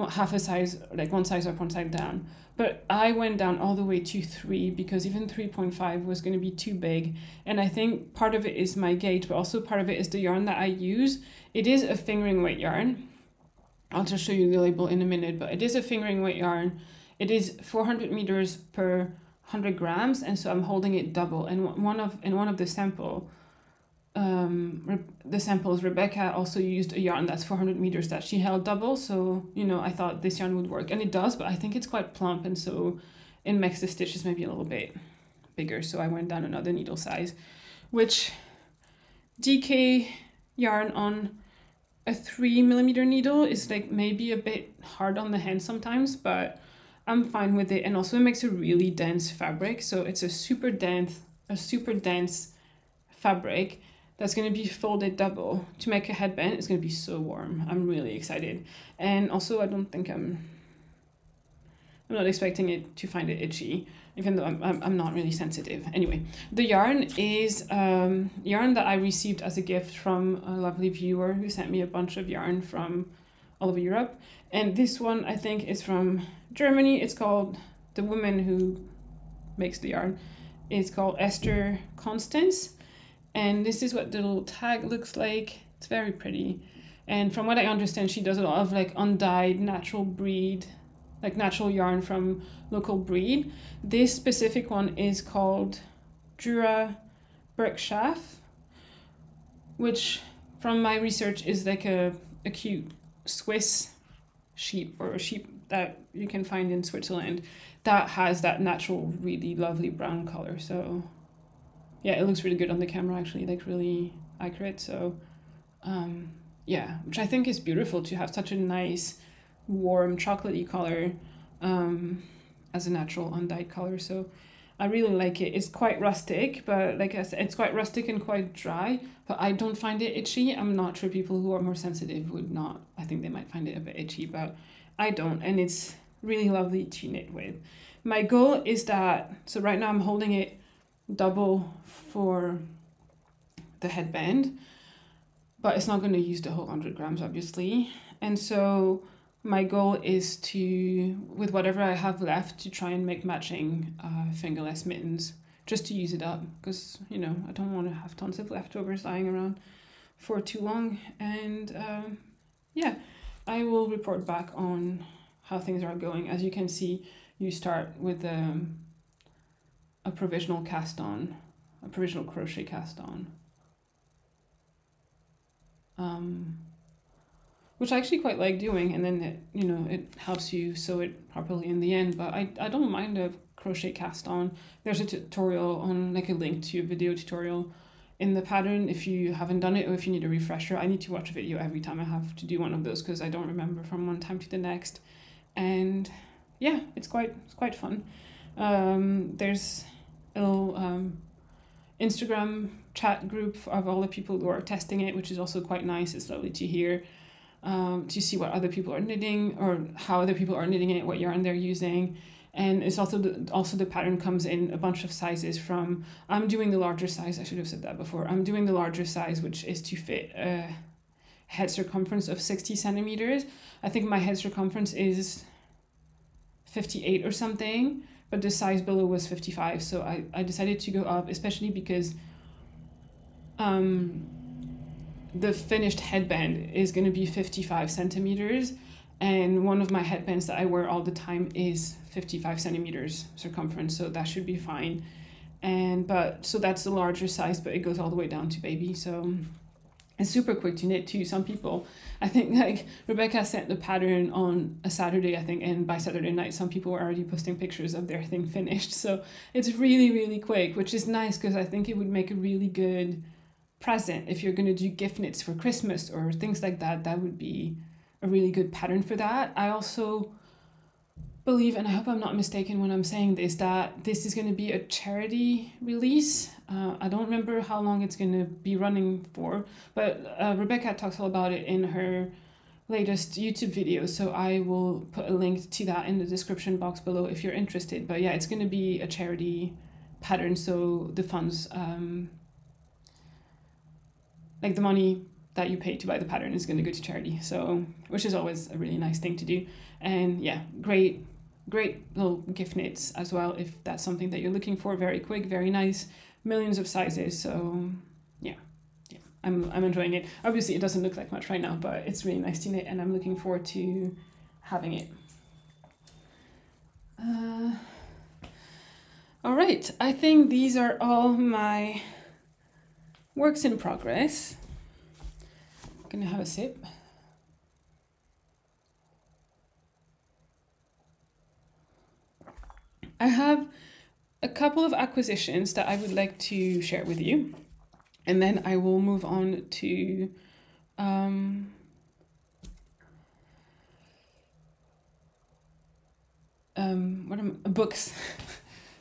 [SPEAKER 1] half a size, like one size up, one side down. But I went down all the way to 3 because even 3.5 was going to be too big. And I think part of it is my gauge, but also part of it is the yarn that I use. It is a fingering weight yarn. I'll just show you the label in a minute, but it is a fingering weight yarn. It is 400 meters per 100 grams, and so I'm holding it double. And one of the samples, Rebecca also used a yarn that's 400 meters that she held double, so you know, I thought this yarn would work, and it does, but I think it's quite plump, and so it makes the stitches maybe a little bit bigger, so I went down another needle size, which DK yarn on a 3mm needle is like maybe a bit hard on the hand sometimes, but I'm fine with it. And also it makes a really dense fabric, so it's a super dense fabric that's going to be folded double to make a headband. It's going to be so warm. I'm really excited. And also I don't think I'm not expecting it to find it itchy, even though I'm not really sensitive. Anyway, the yarn is yarn that I received as a gift from a lovely viewer who sent me a bunch of yarn from all over Europe. And this one I think is from Germany. It's called, the woman who makes the yarn is called Esther Constance. And this is what the little tag looks like. It's very pretty. And from what I understand, she does a lot of like undyed natural breed, like natural yarn from local breed. This specific one is called Jura Bergschaft, which from my research is like a cute Swiss sheep, or a sheep that you can find in Switzerland that has that natural, really lovely brown color. So yeah, it looks really good on the camera actually, like really accurate. So yeah, which I think is beautiful to have such a nice warm chocolatey color as a natural undyed color. So I really like it. It's quite rustic, but like I said, it's quite rustic and quite dry, but I don't find it itchy. I'm not sure people who are more sensitive would not. I think they might find it a bit itchy, but I don't, and it's really lovely to knit with. My goal is that, so right now I'm holding it double for the headband, but it's not going to use the whole 100 grams obviously. And so my goal is to, with whatever I have left, to try and make matching fingerless mittens, just to use it up, because you know, I don't want to have tons of leftovers lying around for too long. And yeah, I will report back on how things are going. As you can see, you start with a provisional cast on, a provisional crochet cast on, which I actually quite like doing, and then it, you know, it helps you sew it properly in the end. But I don't mind a crochet cast on. There's a tutorial on, like a link to a video tutorial in the pattern if you haven't done it, or if you need a refresher. I need to watch a video every time I have to do one of those because I don't remember from one time to the next. And yeah, it's quite fun. There's a little Instagram chat group of all the people who are testing it, which is also quite nice. It's lovely to hear, to see what other people are knitting or how other people are knitting it, what yarn they're using. And it's also the pattern comes in a bunch of sizes from, I'm doing the larger size, I should have said that before. I'm doing the larger size, which is to fit a head circumference of 60 centimeters. I think my head circumference is 58 or something, but the size below was 55. So I decided to go up, especially because the finished headband is going to be 55 centimeters. And one of my headbands that I wear all the time is 55 centimeters circumference. So that should be fine. So that's the larger size, but it goes all the way down to baby. So it's super quick to knit too. Some people, I think, like Rebecca sent the pattern on a Saturday, I think, and by Saturday night some people were already posting pictures of their thing finished. So it's really, really quick, which is nice because I think it would make a really good present if you're going to do gift knits for Christmas or things like that. That would be a really good pattern for that. I also believe, and I hope I'm not mistaken when I'm saying this, that this is going to be a charity release. I don't remember how long it's going to be running for, but Rebecca talks all about it in her latest YouTube video, so I will put a link to that in the description box below if you're interested. But yeah, it's going to be a charity pattern, so the funds, like the money that you pay to buy the pattern is going to go to charity, so which is always a really nice thing to do. And yeah, great little gift knits as well if that's something that you're looking for. Very quick, very nice, millions of sizes. So yeah, I'm enjoying it. Obviously it doesn't look like much right now, but it's really nice to knit and I'm looking forward to having it. All right, I think these are all my works in progress. I'm gonna have a sip. I have a couple of acquisitions that I would like to share with you, and then I will move on to books.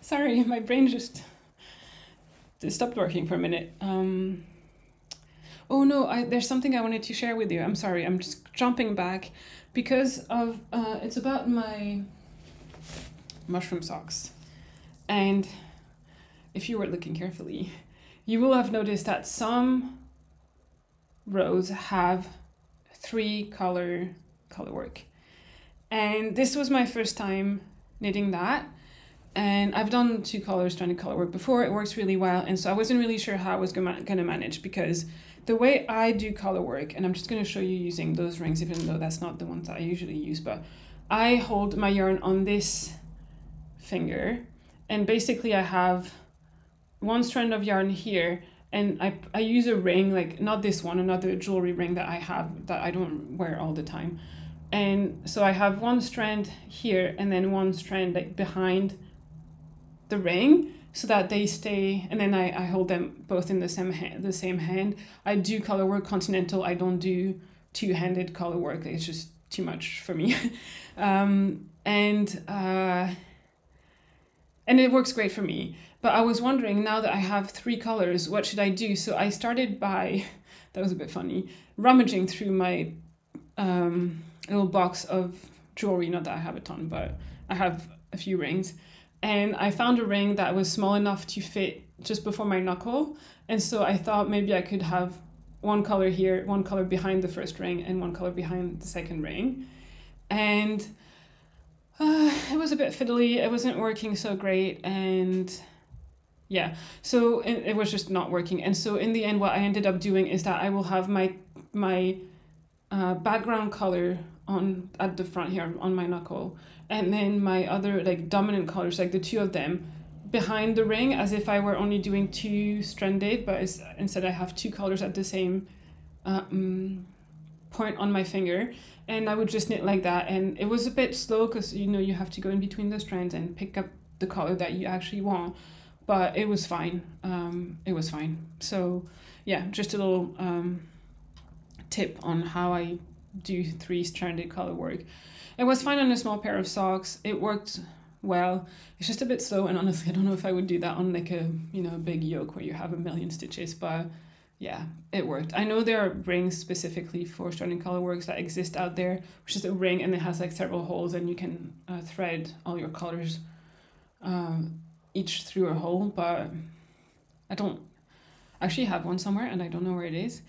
[SPEAKER 1] Sorry, my brain just stopped working for a minute. Oh no, there's something I wanted to share with you. I'm sorry, I'm just jumping back because of it's about my mushroom socks. And if you were looking carefully, you will have noticed that some rows have 3 color work. And this was my first time knitting that. And I've done 2 color stranded color work before. It works really well. And so I wasn't really sure how I was gonna manage, because the way I do color work, and I'm just gonna show you using those rings, even though that's not the ones that I usually use, but I hold my yarn on this finger, and basically I have 1 strand of yarn here, and I use a ring, like not this one, another jewelry ring that I have that I don't wear all the time. And so I have 1 strand here and then 1 strand like behind the ring, so that they stay, and then I hold them both in the same hand. I do color work continental. I don't do 2-handed color work. It's just too much for me. And it works great for me. But I was wondering, now that I have 3 colors, what should I do? So I started by, that was a bit funny, rummaging through my little box of jewelry. Not that I have a ton, but I have a few rings. And I found a ring that was small enough to fit just before my knuckle. And so I thought maybe I could have 1 color here, 1 color behind the first ring, and 1 color behind the second ring. And it was a bit fiddly. It wasn't working so great. And yeah, so it was just not working. And so in the end, what I ended up doing is that I will have my background color at the front here on my knuckle, and then my other like dominant colors, like the 2 of them, behind the ring, as if I were only doing 2 stranded, but instead I have 2 colors at the same point on my finger. And I would just knit like that, and it was a bit slow because you have to go in between the strands and pick up the color that you actually want, but it was fine. It was fine. So yeah, just a little tip on how I do 3 stranded color work. It was fine on a small pair of socks. It worked well. It's just a bit slow, and honestly I don't know if I would do that on like a, you know, a big yoke where you have a million stitches, but yeah, it worked. I know there are rings specifically for starting colorworks that exist out there, which is a ring and it has like several holes, and you can thread all your colors each through a hole, but I don't actually have one somewhere and I don't know where it is.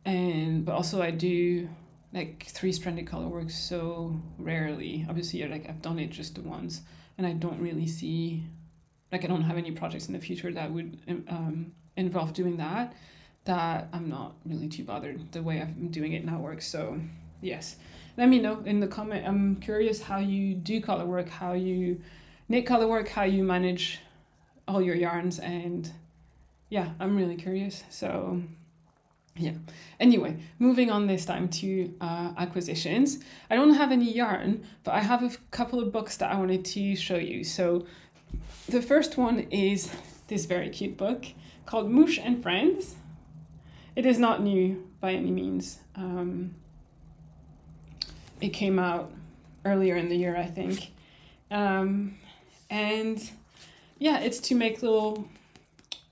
[SPEAKER 1] But also I do like 3-stranded colorworks so rarely. Obviously, like I've done it just the once, and I don't really see, like I don't have any projects in the future that would involve doing that. That I'm not really too bothered. The way I'm doing it now works. So yes, let me know in the comment. I'm curious how you do colorwork, how you knit colorwork, how you manage all your yarns, and yeah, I'm really curious. So yeah, anyway, moving on this time to acquisitions. I don't have any yarn, but I have a couple of books that I wanted to show you. So the first one is this very cute book called Mouche and Friends. It is not new by any means. It came out earlier in the year, I think. And yeah, it's to make little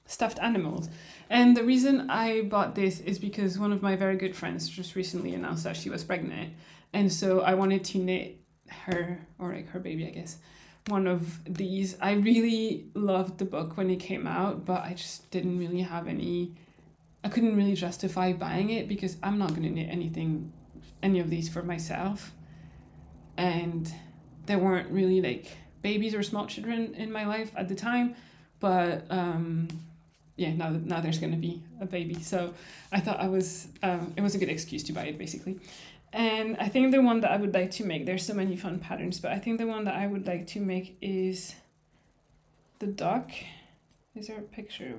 [SPEAKER 1] stuffed animals. And the reason I bought this is because one of my very good friends just recently announced that she was pregnant. And so I wanted to knit her, or like her baby, I guess, one of these. I really loved the book when it came out, but I just didn't really have I couldn't really justify buying it because I'm not going to knit any of these for myself. And there weren't really like babies or small children in my life at the time, but yeah, now there's going to be a baby. So I thought it was a good excuse to buy it basically. And I think the one that I would like to make, there's so many fun patterns, but I think the one that I would like to make is the duck. Is there a picture?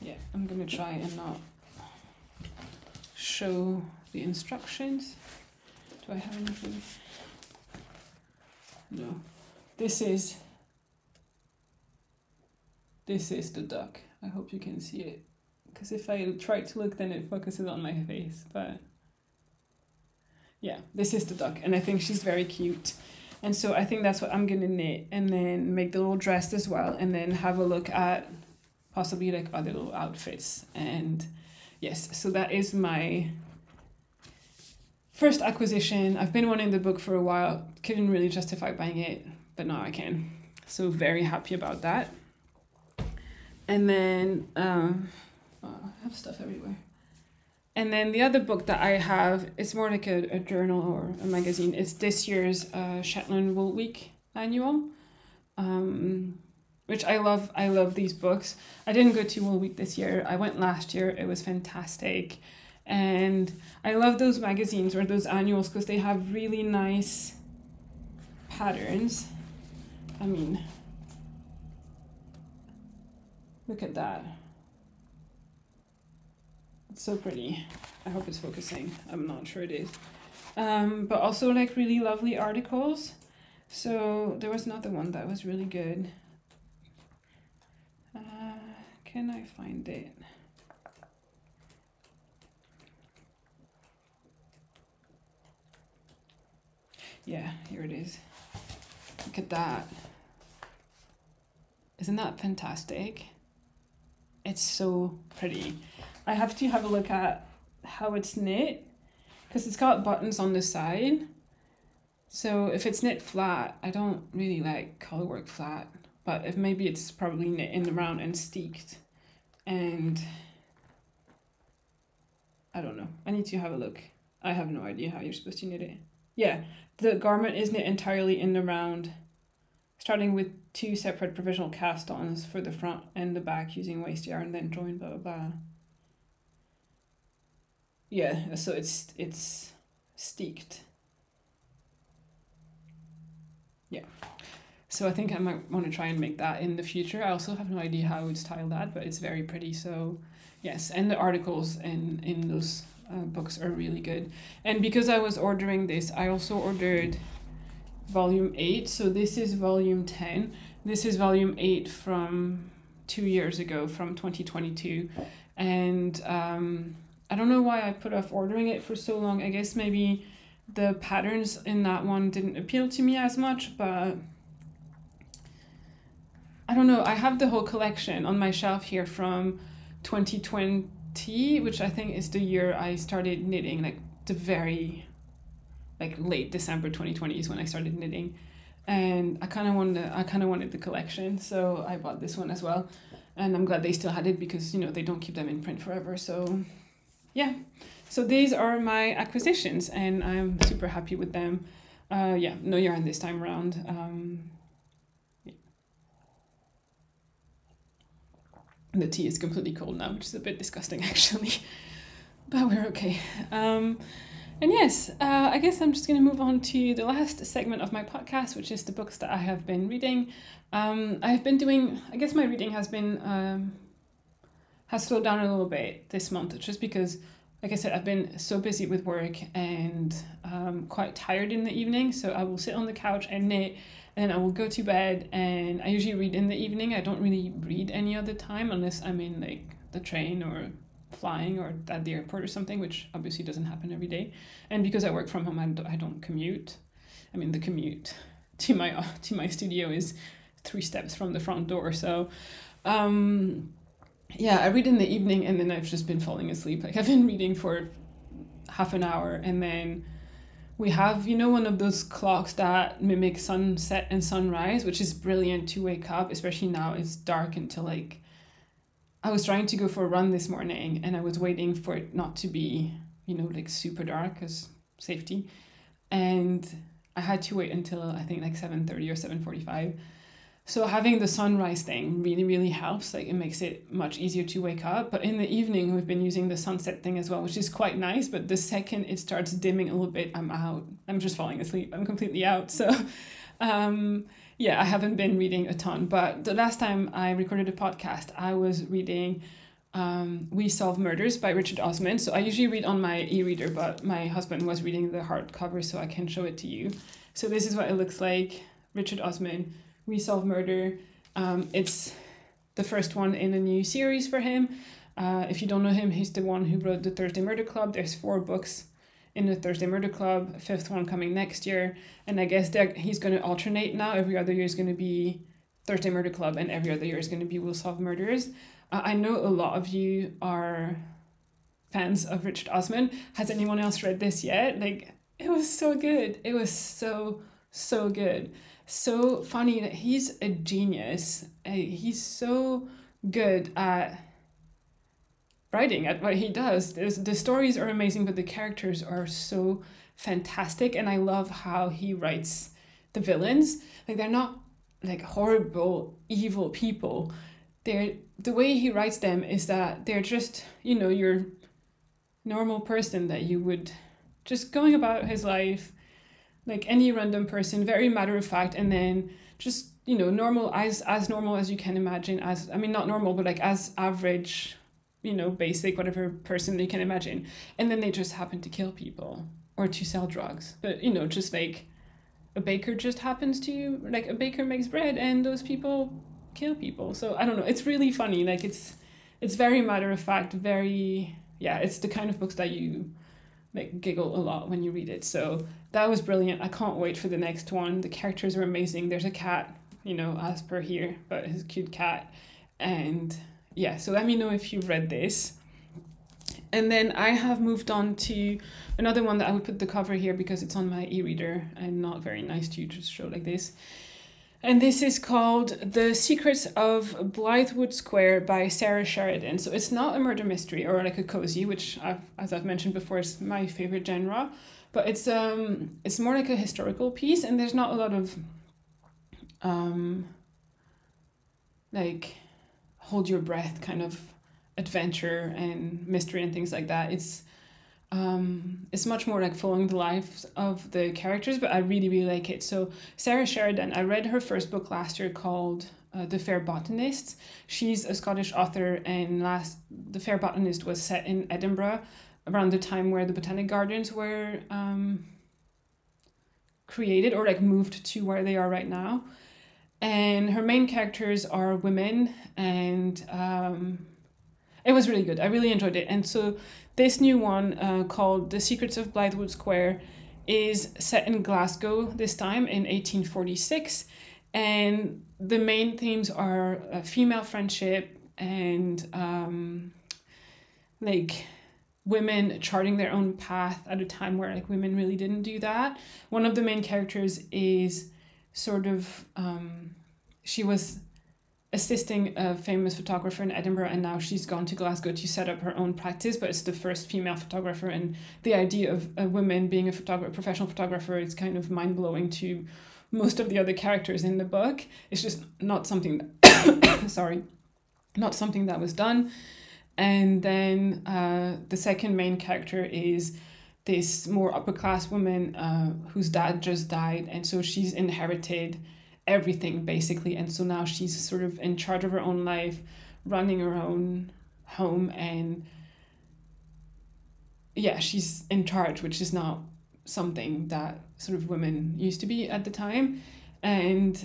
[SPEAKER 1] Yeah, I'm gonna try and not show the instructions. Do I have anything? No. This is the duck. I hope you can see it, because if I try to look, then it focuses on my face. But yeah, this is the duck, and I think she's very cute. And so I think that's what I'm gonna knit, and then make the little dress as well, and then have a look at possibly like other little outfits. And yes, so that is my first acquisition. I've been wanting the book for a while, couldn't really justify buying it, but now I can. So very happy about that. And then oh, I have stuff everywhere. And then the other book that I have, it's more like a journal or a magazine. It's this year's Shetland Wool Week annual, which I love. I love these books. I didn't go to Wool Week this year. I went last year. It was fantastic. And I love those magazines or those annuals because they have really nice patterns. I mean, look at that. It's so pretty. I hope it's focusing. I'm not sure it is. But also like really lovely articles. So there was another one that was really good. Can I find it? Yeah, here it is. Look at that. Isn't that fantastic? It's so pretty. I have to have a look at how it's knit, because it's got buttons on the side. So if it's knit flat, I don't really like colorwork flat, but if maybe it's probably knit in the round and steeked. And I don't know. I need to have a look. I have no idea how you're supposed to knit it. Yeah, the garment is knit entirely in the round, starting with 2 separate provisional cast-ons for the front and the back using waste yarn, then join blah blah blah. Yeah, so it's steeked. Yeah, so I think I might want to try and make that in the future. I also have no idea how I would style that, but it's very pretty. So yes, and the articles in those books are really good. And because I was ordering this, I also ordered volume 8. So this is volume 10. This is volume 8 from 2 years ago, from 2022. And I don't know why I put off ordering it for so long. I guess maybe the patterns in that one didn't appeal to me as much, but I don't know. I have the whole collection on my shelf here from 2020, which I think is the year I started knitting, like the very, like late December 2020 is when I started knitting. And I kind of wanted the collection, so I bought this one as well. And I'm glad they still had it because, you know, they don't keep them in print forever. So yeah, so these are my acquisitions and I'm super happy with them. Yeah, no yarn this time around. Yeah. The tea is completely cold now, which is a bit disgusting actually, but we're okay. And yes, I guess I'm just going to move on to the last segment of my podcast, which is the books that I have been reading. I've been doing, I guess my reading has been, has slowed down a little bit this month, just because, like I said, I've been so busy with work and quite tired in the evening. So I will sit on the couch and knit, and I will go to bed, and I usually read in the evening. I don't really read any other time unless I'm in like the train or flying or at the airport or something, which obviously doesn't happen every day. And because I work from home, I don't commute. I mean, the commute to my studio is 3 steps from the front door. So yeah, I read in the evening and then I've just been falling asleep. Like I've been reading for half an hour, and then we have, you know, one of those clocks that mimic sunset and sunrise, which is brilliant to wake up, especially now it's dark until like, I was trying to go for a run this morning and I was waiting for it not to be, you know, like super dark as safety. And I had to wait until I think like 7:30 or 7:45. So having the sunrise thing really, really helps. Like it makes it much easier to wake up. But in the evening, we've been using the sunset thing as well, which is quite nice. But the second it starts dimming a little bit, I'm out. I'm just falling asleep. I'm completely out. So yeah, I haven't been reading a ton, but the last time I recorded a podcast, I was reading We Solve Murders by Richard Osman. So I usually read on my e-reader, but my husband was reading the hardcover, so I can show it to you. So this is what it looks like. Richard Osman, We Solve Murder. It's the first one in a new series for him. If you don't know him, he's the one who wrote the Thursday Murder Club. There's 4 books in the Thursday Murder Club, 5th one coming next year. And I guess he's going to alternate now. Every other year is going to be Thursday Murder Club and every other year is going to be We'll Solve Murders. I know a lot of you are fans of Richard Osman. Has anyone else read this yet? Like, it was so good. It was so good. So funny. That he's a genius. He's so good at writing, at what he does. The stories are amazing, but the characters are so fantastic, and I love how he writes the villains. Like they're not like horrible, evil people. The way he writes them is that they're just, you know, your normal person that you would just going about his life like any random person, very matter of fact, and then just, you know, normal as normal as you can imagine, as I mean not normal, but like as average, you know, basic, whatever person you can imagine. And then they just happen to kill people or to sell drugs. But, you know, just like a baker just happens to, like a baker makes bread and those people kill people. So I don't know, it's really funny. Like it's very matter of fact, very, yeah, it's the kind of books that you like giggle a lot when you read it. So that was brilliant. I can't wait for the next one. The characters are amazing. There's a cat, you know, as per here, but his cute cat. And yeah, so let me know if you've read this. And then I have moved on to another one that I would put the cover here because it's on my e-reader and not very nice to just show like this. And this is called The Secrets of Blythswood Square by Sara Sheridan. So it's not a murder mystery or like a cozy, which as I've mentioned before, is my favorite genre. But it's more like a historical piece, and there's not a lot of like hold your breath kind of adventure and mystery and things like that. It's much more like following the lives of the characters, but I really, really like it. So Sara Sheridan, I read her first book last year called The Fair Botanist. She's a Scottish author, and The Fair Botanist was set in Edinburgh around the time where the Botanic Gardens were created, or like moved to where they are right now. And her main characters are women, and it was really good. I really enjoyed it. And so this new one called The Secrets of Blythswood Square is set in Glasgow this time in 1846, and the main themes are female friendship and like women charting their own path at a time where like women really didn't do that. One of the main characters is sort of she was assisting a famous photographer in Edinburgh, and now she's gone to Glasgow to set up her own practice, but it's the first female photographer, and the idea of a woman being a professional photographer is kind of mind-blowing to most of the other characters in the book. It's just not something that not something that was done. And then the second main character is this more upper class woman whose dad just died, and so she's inherited everything basically, and so now she's sort of in charge of her own life, running her own home, and yeah, she's in charge, which is not something that sort of women used to be at the time. And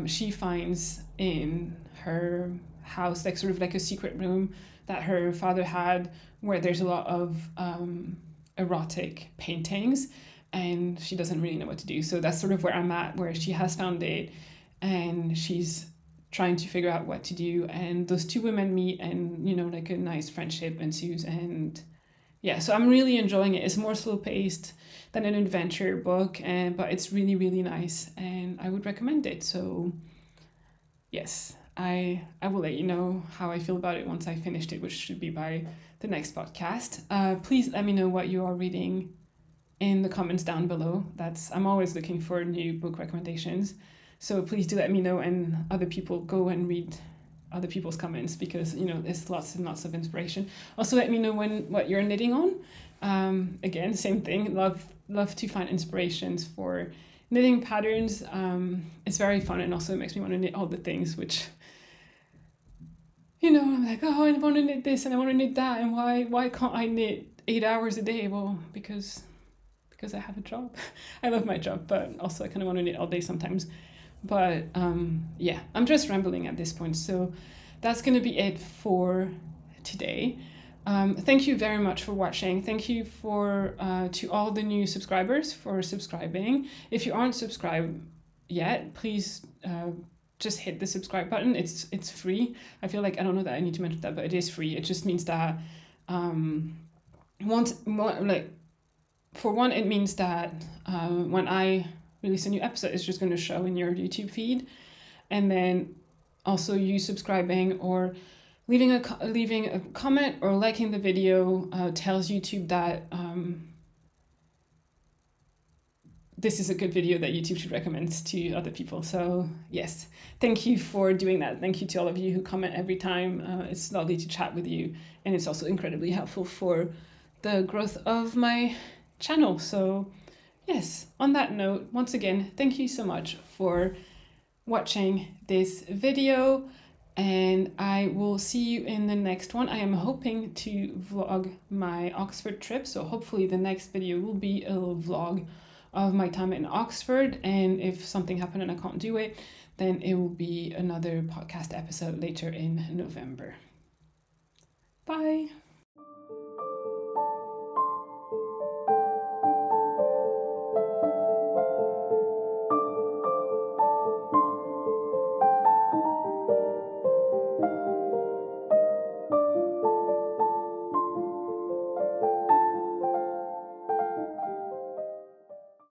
[SPEAKER 1] she finds in her house like sort of like a secret room that her father had, where there's a lot of erotic paintings, and she doesn't really know what to do. So that's sort of where I'm at, where she has found it and she's trying to figure out what to do. And those two women meet, and you know, like a nice friendship ensues. And yeah, so I'm really enjoying it. It's more slow paced than an adventure book, but it's really, really nice, and I would recommend it. So yes, I will let you know how I feel about it once I finished it, which should be by the next podcast. Please let me know what you are reading in the comments down below. I'm always looking for new book recommendations, so please do let me know, and other people go and read other people's comments, because you know, there's lots and lots of inspiration. Also let me know what you're knitting on. Again, same thing, love to find inspirations for knitting patterns. It's very fun, and also it makes me want to knit all the things, which, you know, I'm like, oh, I want to knit this and I want to knit that, and why can't I knit 8 hours a day? Well, because I have a job. I love my job, but also I kind of want to knit all day sometimes. But yeah, I'm just rambling at this point. So that's going to be it for today. Thank you very much for watching. Thank you to all the new subscribers for subscribing. If you aren't subscribed yet, please just hit the subscribe button. It's free. I feel like I don't know that I need to mention that, but it is free. It just means that for one, it means that when I release a new episode, it's just going to show in your YouTube feed. And then also you subscribing or leaving a comment or liking the video tells YouTube that this is a good video that YouTube should recommend to other people. So yes, thank you for doing that. Thank you to all of you who comment every time. It's lovely to chat with you, and it's also incredibly helpful for the growth of my channel. So yes, on that note, once again, thank you so much for watching this video, and I will see you in the next one. I am hoping to vlog my Oxford trip, so hopefully the next video will be a little vlog of my time in Oxford, and if something happened and I can't do it, then it will be another podcast episode later in November. Bye!